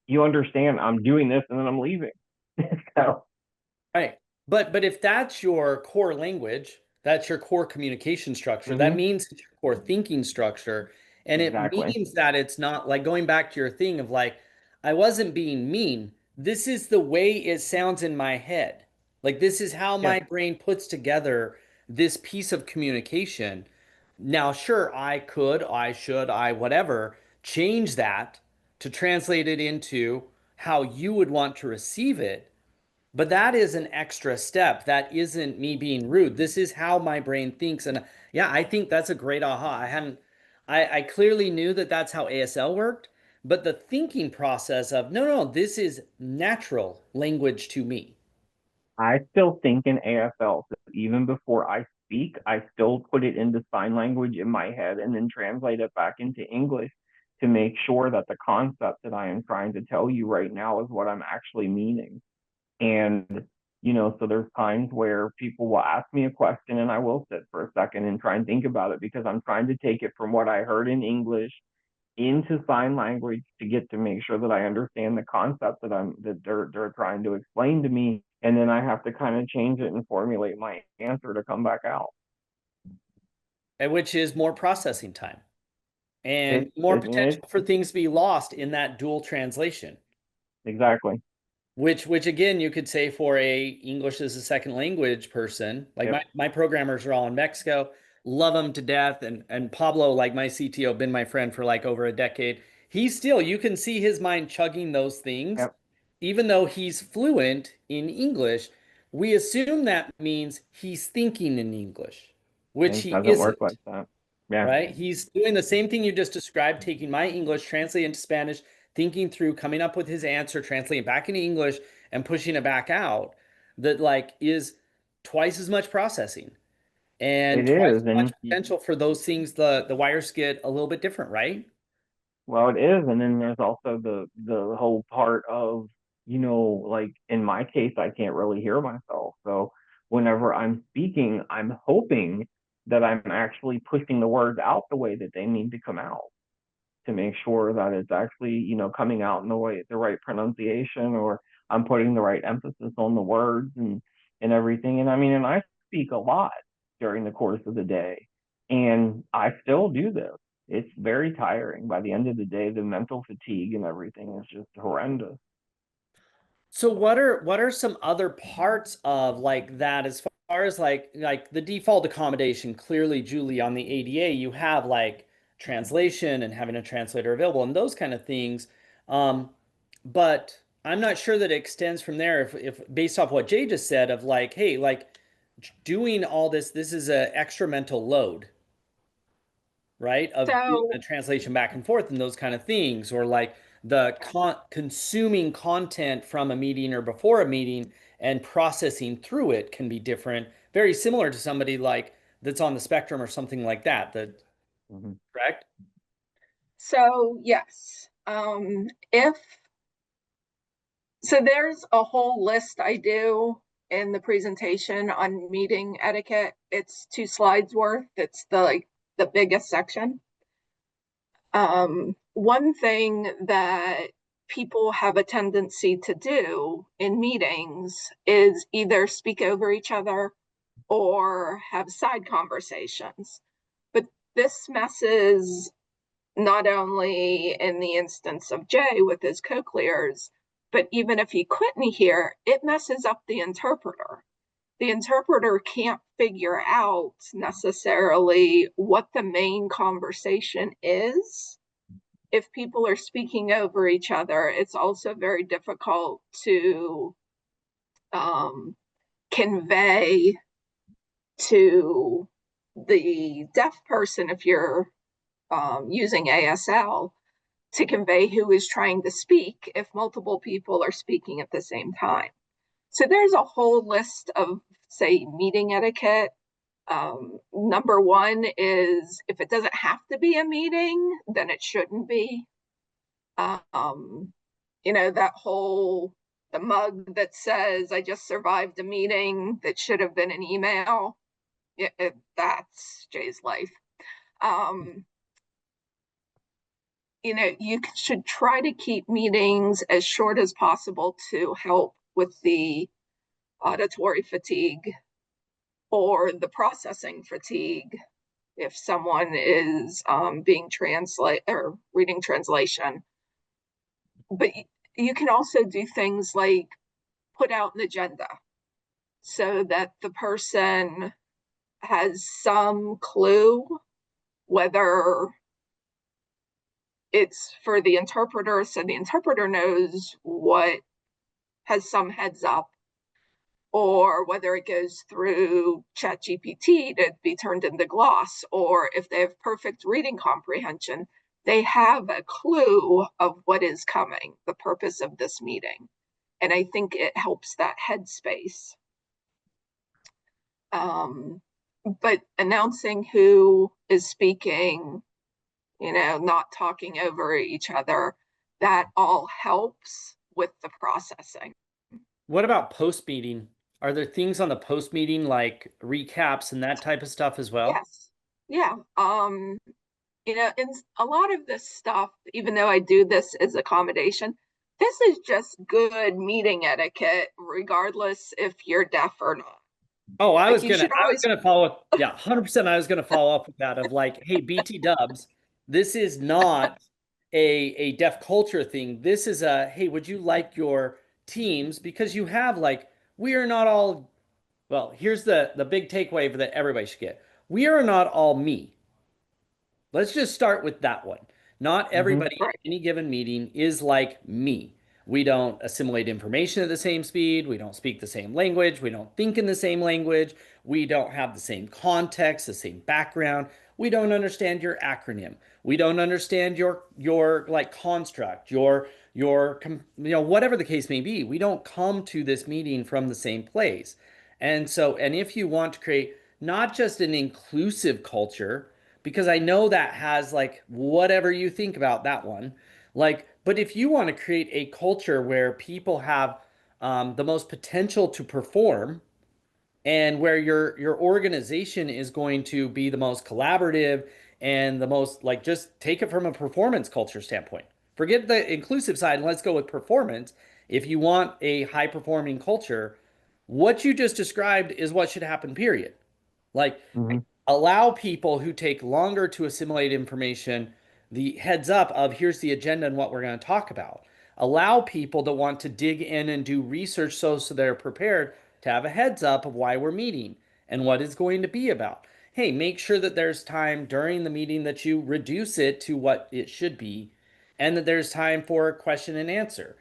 you understand I'm doing this and then I'm leaving. So. Right. But if that's your core language, that's your core communication structure, that means it's your core thinking structure. And it Exactly. means that it's not like going back to your thing of like, I wasn't being mean. This is the way it sounds in my head. Like, this is how Yeah. my brain puts together this piece of communication. Now, sure, I could, I should, I whatever, change that to translate it into how you would want to receive it. But that is an extra step. That isn't me being rude. This is how my brain thinks. And yeah, I think that's a great aha. I clearly knew that that's how ASL worked, but the thinking process of, no, no, this is natural language to me. I still think in ASL, so even before I speak, I still put it into sign language in my head and then translate it back into English to make sure that the concept that I am trying to tell you right now is what I'm actually meaning. And, so there's times where people will ask me a question and I will sit for a second and try and think about it because I'm trying to take it from what I heard in English into sign language to get to make sure that I understand the concept that they're trying to explain to me, and then I have to kind of change it and formulate my answer to come back out. And which is more processing time and It, more it, potential it for things to be lost in that dual translation. exactly. Which again, you could say for a English as a second language person, like Yep. my programmers are all in Mexico, love them to death. And Pablo, like my CTO, been my friend for like over a decade. He's still, you can see his mind chugging those things, Yep. even though he's fluent in English. We assume that means he's thinking in English, which It he doesn't work like isn't. that. Yeah. Right? He's doing the same thing you just described, taking my English, translating into Spanish, thinking through, coming up with his answer, translating back into English, and pushing it back out. That like is twice as much processing and It twice is. as much And potential for those things. The wires get a little bit different, right? well, it is. And then there's also the whole part of, like in my case, I can't really hear myself. So whenever I'm speaking, I'm hoping that I'm actually pushing the words out the way that they need to come out to make sure that it's actually, coming out in the right pronunciation, or I'm putting the right emphasis on the words and everything. And I mean, and I speak a lot during the course of the day, and I still do this. It's very tiring. By the end of the day, the mental fatigue and everything is just horrendous. So what are some other parts of like that as far as like the default accommodation? Clearly, Julie, on the ADA, you have like translation and having a translator available and those kind of things. Um, but I'm not sure that it extends from there if based off what Jay just said of like, hey, like doing all this is a extra mental load, right? Of doing the So, translation back and forth and those kind of things, or like the consuming content from a meeting or before a meeting and processing through it can be different. Very similar to somebody like that's on the spectrum or something like that. That Mhm. correct? so yes. If So there's a whole list I do in the presentation on meeting etiquette. It's 2 slides worth. It's the biggest section. One thing that people have a tendency to do in meetings is either speak over each other or have side conversations. But this messes not only in the instance of Jay with his cochlears, but even if he couldn't hear, it messes up the interpreter. The interpreter can't figure out necessarily what the main conversation is. If people are speaking over each other, it's also very difficult to convey to the deaf person, if you're using ASL, to convey who is trying to speak if multiple people are speaking at the same time. So there's a whole list of, say, meeting etiquette. Number one is if it doesn't have to be a meeting, then it shouldn't be. That whole the mug that says I just survived a meeting that should have been an email. That's Jay's life. You should try to keep meetings as short as possible to help with the auditory fatigue or the processing fatigue if someone is being translate or reading translation. But you can also do things like put out an agenda so that the person has some clue, whether it's for the interpreter, so the interpreter knows what has some heads up, or whether it goes through ChatGPT to be turned into gloss, or if they have perfect reading comprehension, they have a clue of what is coming, the purpose of this meeting. And I think it helps that headspace. But announcing who is speaking, not talking over each other, that all helps with the processing. What about post meeting? Are there things on the post meeting like recaps and that type of stuff as well? Yes. Yeah. In a lot of this stuff, even though I do this as accommodation, this is just good meeting etiquette, regardless if you're deaf or not. Oh, I was You should always gonna follow up. Yeah, 100%. I was gonna follow up with that of like, hey, BT Dubs, this is not a deaf culture thing. This is a, hey, would you like your teams? Because you have like, we are not all, well, here's the big takeaway that everybody should get. We are not all me. Let's just start with that one. Not everybody in right. any given meeting is like me. We don't assimilate information at the same speed. We don't speak the same language. We don't think in the same language. We don't have the same context, the same background. We don't understand your acronym. We don't understand your like construct, your whatever the case may be. We don't come to this meeting from the same place. And if you want to create not just an inclusive culture, because I know that has like whatever you think about that one. Like, but if you want to create a culture where people have the most potential to perform, and where your organization is going to be the most collaborative and the most like, just take it from a performance culture standpoint. Forget the inclusive side and let's go with performance. If you want a high performing culture, what you just described is what should happen, period. Like, Mm-hmm. allow people who take longer to assimilate information the heads up of here's the agenda and what we're going to talk about. Allow people to want to dig in and do research so they're prepared to have a heads up of why we're meeting and what it's going to be about. Hey, make sure that there's time during the meeting that you reduce it to what it should be, and that there's time for question and answer.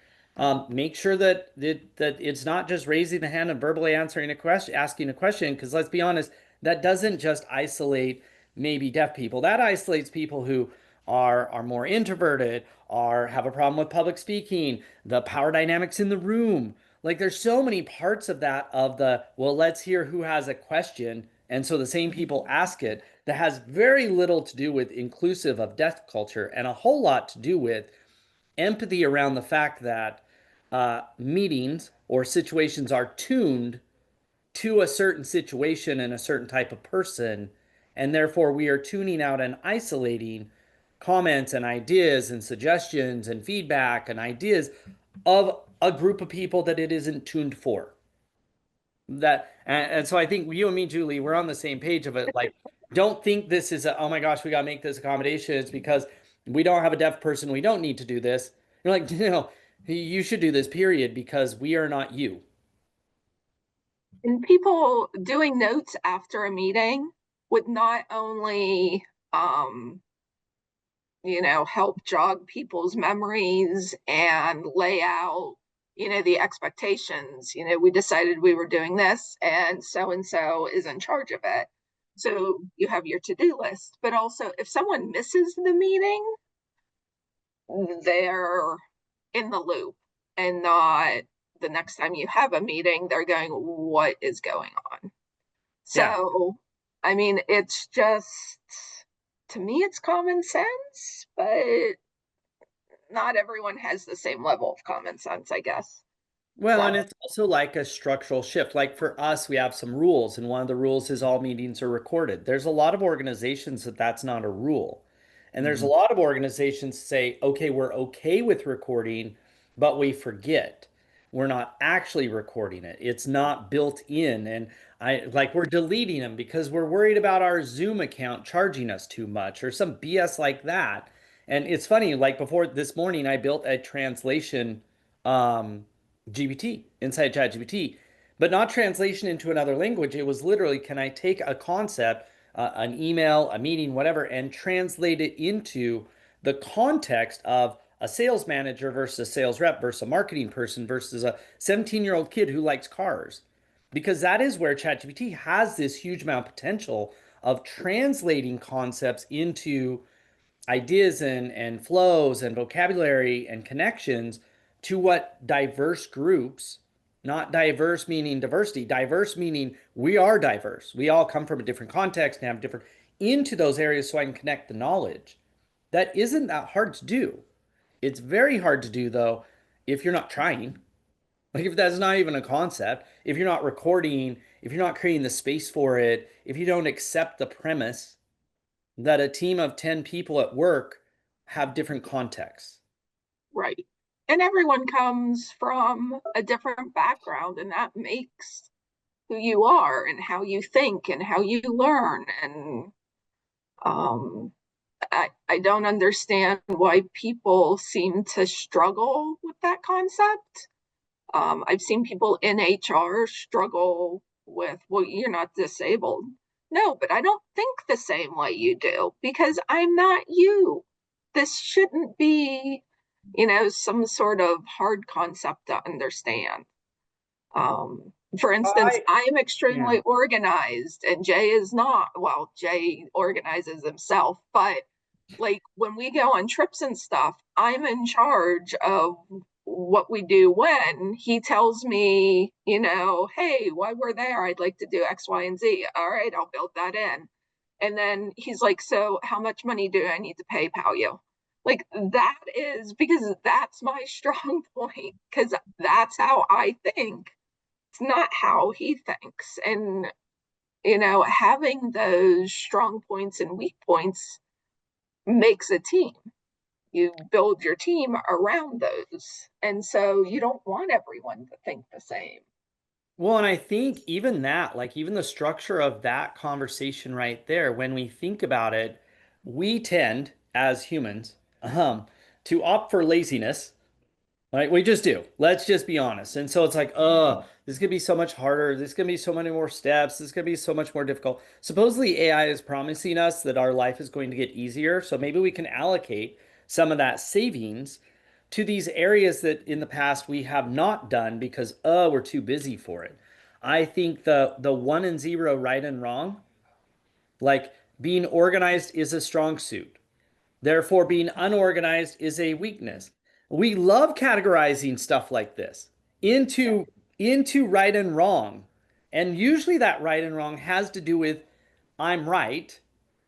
Make sure that it's not just raising the hand and verbally answering a question, asking a question, because let's be honest, that doesn't just isolate maybe deaf people. That isolates people who are more introverted, or have a problem with public speaking, the power dynamics in the room. Like, there's so many parts of that, of the, well, let's hear who has a question. And so the same people ask it, that has very little to do with inclusive of deaf culture and a whole lot to do with empathy around the fact that meetings or situations are tuned to a certain situation and a certain type of person. And therefore, we are tuning out and isolating comments and ideas and suggestions and feedback and ideas of a group of people that it isn't tuned for. And so I think you and me, Julie, we're on the same page of it. Like, don't think this is a, oh my gosh, we got to make this accommodation. It's because we don't have a deaf person. We don't need to do this. You're like, you should do this, period, because we are not you. And people doing notes after a meeting would not only help jog people's memories and lay out the expectations. We decided we were doing this and so is in charge of it, so you have your to-do list. But also, if someone misses the meeting, they're in the loop, and not the next time you have a meeting they're going, what is going on? So yeah. I mean, it's just, to me, it's common sense, but not everyone has the same level of common sense, I guess. Well, and it's also like a structural shift. Like, for us, we have some rules, and one of the rules is all meetings are recorded. There's a lot of organizations that that's not a rule. And there's a lot of organizations say, okay, we're okay with recording, but we forget. We're not actually recording it. It's not built in. And we're deleting them because we're worried about our Zoom account charging us too much or some BS like that. And it's funny, like before this morning, I built a translation um, GPT inside ChatGPT, but not translation into another language. It was literally, can I take a concept, an email, a meeting, whatever, and translate it into the context of a sales manager versus a sales rep versus a marketing person versus a 17-year-old kid who likes cars. Because that is where ChatGPT has this huge amount of potential of translating concepts into ideas and flows and vocabulary and connections to what diverse groups, not diverse meaning diversity, diverse meaning we are diverse. We all come from a different context and have different into those areas so I can connect the knowledge. That isn't that hard to do. It's very hard to do though if you're not trying. Like if that's not even a concept, if you're not recording, if you're not creating the space for it, if you don't accept the premise that a team of 10 people at work have different contexts. Right. And everyone comes from a different background, and that makes who you are and how you think and how you learn. And um, I don't understand why people seem to struggle with that concept. I've seen people in HR struggle with, well, you're not disabled. No, but I don't think the same way you do because I'm not you. This shouldn't be, some sort of hard concept to understand. For instance, I am extremely organized and Jay is not. Well, Jay organizes himself, but like when we go on trips and stuff, I'm in charge of what we do when he tells me, hey, while we're there, I'd like to do X, Y, and Z. All right, I'll build that in. And then he's like, so how much money do I need to PayPal you? Like that is because that's my strong point, because that's how I think. It's not how he thinks. And, having those strong points and weak points makes a team. You build your team around those. And so you don't want everyone to think the same. Well, and I think even that, like even the structure of that conversation right there, when we think about it, we tend as humans to opt for laziness. Right? We just do. Let's just be honest. And so it's like, this is gonna be so much harder. This is gonna be so many more steps. This is gonna be so much more difficult. Supposedly AI is promising us that our life is going to get easier. So maybe we can allocate some of that savings to these areas that in the past we have not done because we're too busy for it. I think the one and zero, right and wrong, like being organized is a strong suit. Therefore, being unorganized is a weakness. We love categorizing stuff like this into right and wrong. And usually that right and wrong has to do with I'm right.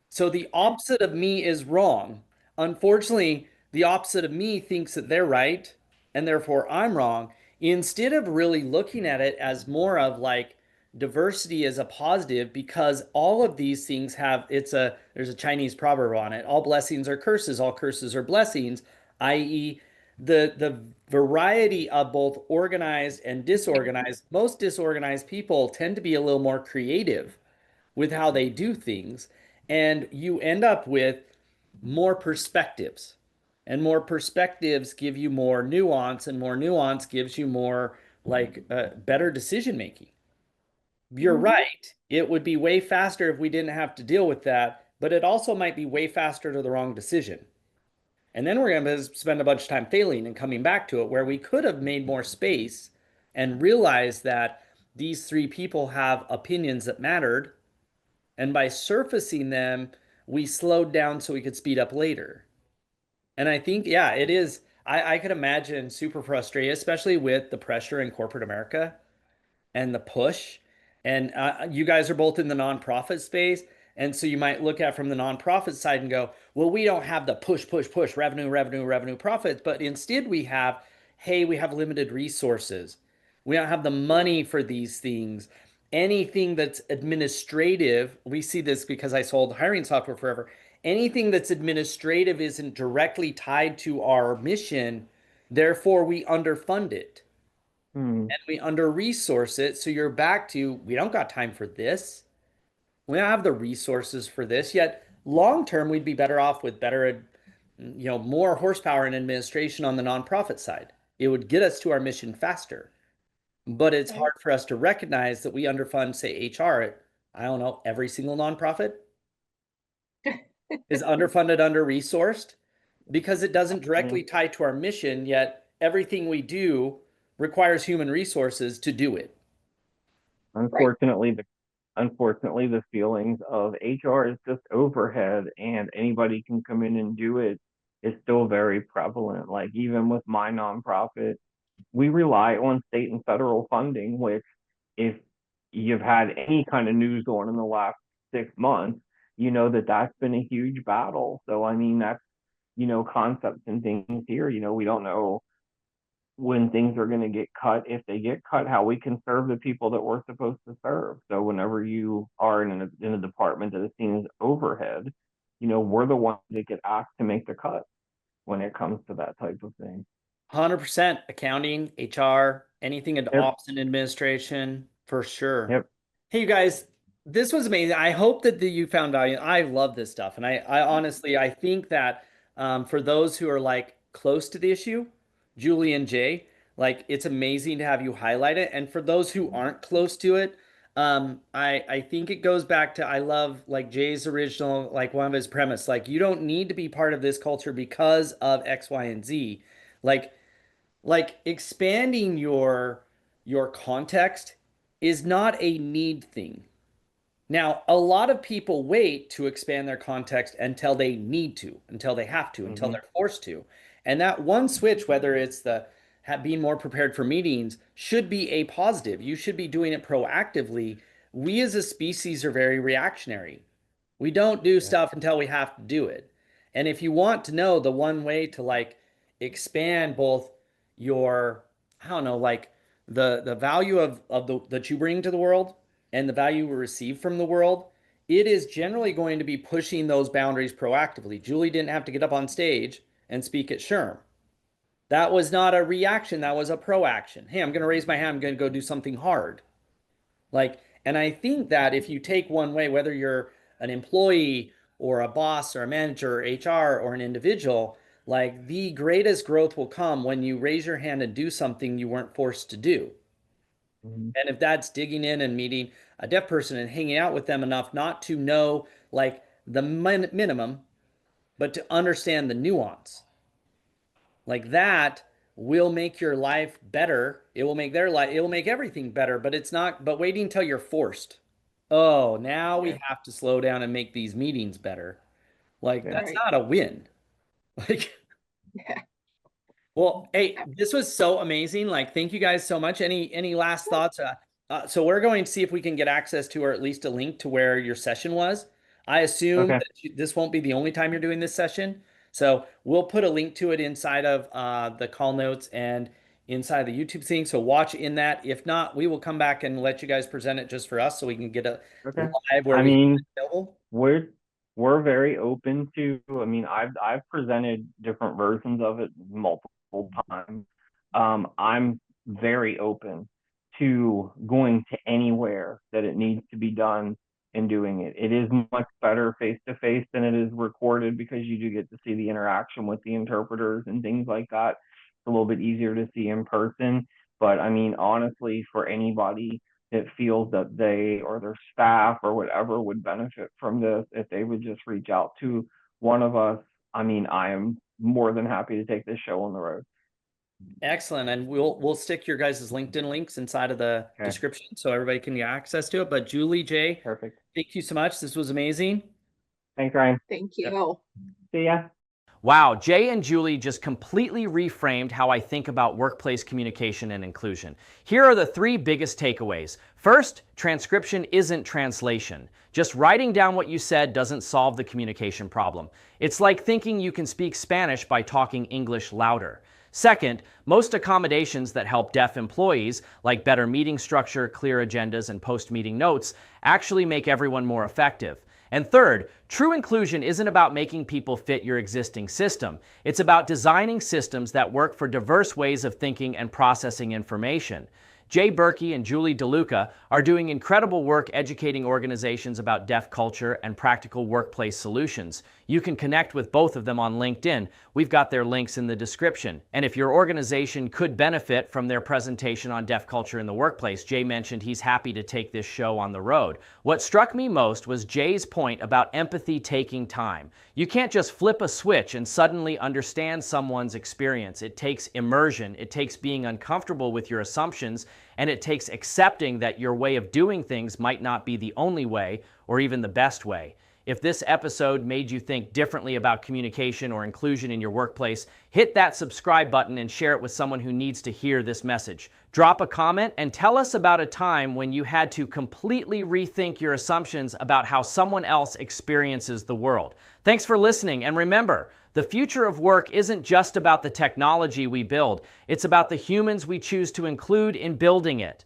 So the opposite of me is wrong. Unfortunately, the opposite of me thinks that they're right and therefore I'm wrong. Instead of really looking at it as more of like diversity as a positive, because all of these things have there's a Chinese proverb on it. All blessings are curses, all curses are blessings, i.e., the variety of both organized and disorganized. Most disorganized people tend to be a little more creative with how they do things, and you end up with more perspectives. And more perspectives give you more nuance, and more nuance gives you more better decision making. You're right. It would be way faster if we didn't have to deal with that, but it also might be way faster to the wrong decision. And then we're going to spend a bunch of time failing and coming back to it where we could have made more space and realized that these three people have opinions that mattered. And by surfacing them, we slowed down so we could speed up later. And I think, yeah, it is. I could imagine super frustrated, especially with the pressure in corporate America and the push. And you guys are both in the nonprofit space. And so you might look at from the nonprofit side and go, well, we don't have the push, push, push, revenue, revenue, revenue, profits. But instead, we have, hey, we have limited resources. We don't have the money for these things. Anything that's administrative, we see this because I sold hiring software forever. Anything that's administrative isn't directly tied to our mission. Therefore, we underfund it. Hmm. and we under-resource it. So you're back to, we don't got time for this. We don't have the resources for this. Yet long term, we'd be better off with better, more horsepower and administration on the nonprofit side. It would get us to our mission faster. But it's Right. hard for us to recognize that we underfund, say, HR at, I don't know, every single nonprofit is underfunded, under-resourced because it doesn't directly tie to our mission, yet everything we do requires human resources to do it. Right. Unfortunately, the feelings of HR is just overhead and anybody can come in and do it is still very prevalent. Like even with my nonprofit, we rely on state and federal funding, which if you've had any kind of news going in the last 6 months, you know that that's been a huge battle. So I mean that's concepts and things here. We don't know when things are going to get cut, if they get cut, how we can serve the people that we're supposed to serve. So whenever you are in a department that is seen as overhead, we're the ones that get asked to make the cut when it comes to that type of thing. 100% accounting, HR, anything in Yep. ops and administration, for sure. Yep. Hey, you guys, this was amazing. I hope that you found value. I love this stuff. And I honestly, I think that for those who are like close to the issue, Julie and Jay, like it's amazing to have you highlight it. And for those who aren't close to it, I think it goes back to, I love like Jay's original, like one of his premise, like you don't need to be part of this culture because of X, Y, and Z. Like expanding your context is not a need thing. Now, a lot of people wait to expand their context until they need to, until they have to, until they're forced to. And that one switch, whether it's the being more prepared for meetings, should be a positive. You should be doing it proactively. We as a species are very reactionary. We don't do stuff until we have to do it. And if you want to know the one way to like expand both your, I don't know, like the value of the that you bring to the world and the value we receive from the world, it is generally going to be pushing those boundaries proactively. Julie didn't have to get up on stage and speak at SHRM. That was not a reaction, that was a proaction. Hey, I'm going to raise my hand, I'm going to go do something hard. Like, and I think that if you take one way, whether you're an employee or a boss or a manager or HR or an individual, like the greatest growth will come when you raise your hand and do something you weren't forced to do. Mm-hmm. And if that's digging in and meeting a deaf person and hanging out with them enough not to know like the minimum, but to understand the nuance, like that will make your life better. It will make their life, it will make everything better, but it's not, but waiting until you're forced. Oh, now we have to slow down and make these meetings better. Like that's Right. not a win. Like, Yeah. well, hey, this was so amazing. Like, thank you guys so much. Any last thoughts? So we're going to see if we can get access to, or at least a link to where your session was. I assume Okay. that this won't be the only time you're doing this session. So we'll put a link to it inside of the call notes and inside the YouTube thing. So watch in that. If not, we will come back and let you guys present it just for us so we can get a Okay. live where I we mean, available. we're very open to. I mean, I've presented different versions of it multiple times. I'm very open to going to anywhere that it needs to be done and doing it. It is much better face to face than it is recorded because you do get to see the interaction with the interpreters and things like that. It's a little bit easier to see in person. But I mean, honestly, for anybody that feels that they or their staff or whatever would benefit from this, if they would just reach out to one of us, I mean, I am more than happy to take this show on the road. Excellent. And we'll stick your guys' LinkedIn links inside of the description so everybody can get access to it. But Julie, Jay, Perfect. thank you so much. This was amazing. Thanks, Ryan. Thank you. See ya. Wow, Jay and Julie just completely reframed how I think about workplace communication and inclusion. Here are the 3 biggest takeaways. First, transcription isn't translation. Just writing down what you said doesn't solve the communication problem. It's like thinking you can speak Spanish by talking English louder. Second, most accommodations that help deaf employees, like better meeting structure, clear agendas, and post-meeting notes, actually make everyone more effective. And third, true inclusion isn't about making people fit your existing system. It's about designing systems that work for diverse ways of thinking and processing information. Jay Burkey and Julie DeLuca are doing incredible work educating organizations about deaf culture and practical workplace solutions. You can connect with both of them on LinkedIn. We've got their links in the description. And if your organization could benefit from their presentation on deaf culture in the workplace, Jay mentioned he's happy to take this show on the road. What struck me most was Jay's point about empathy taking time. You can't just flip a switch and suddenly understand someone's experience. It takes immersion, it takes being uncomfortable with your assumptions, and it takes accepting that your way of doing things might not be the only way or even the best way. If this episode made you think differently about communication or inclusion in your workplace, hit that subscribe button and share it with someone who needs to hear this message. Drop a comment and tell us about a time when you had to completely rethink your assumptions about how someone else experiences the world. Thanks for listening, and remember, the future of work isn't just about the technology we build, it's about the humans we choose to include in building it.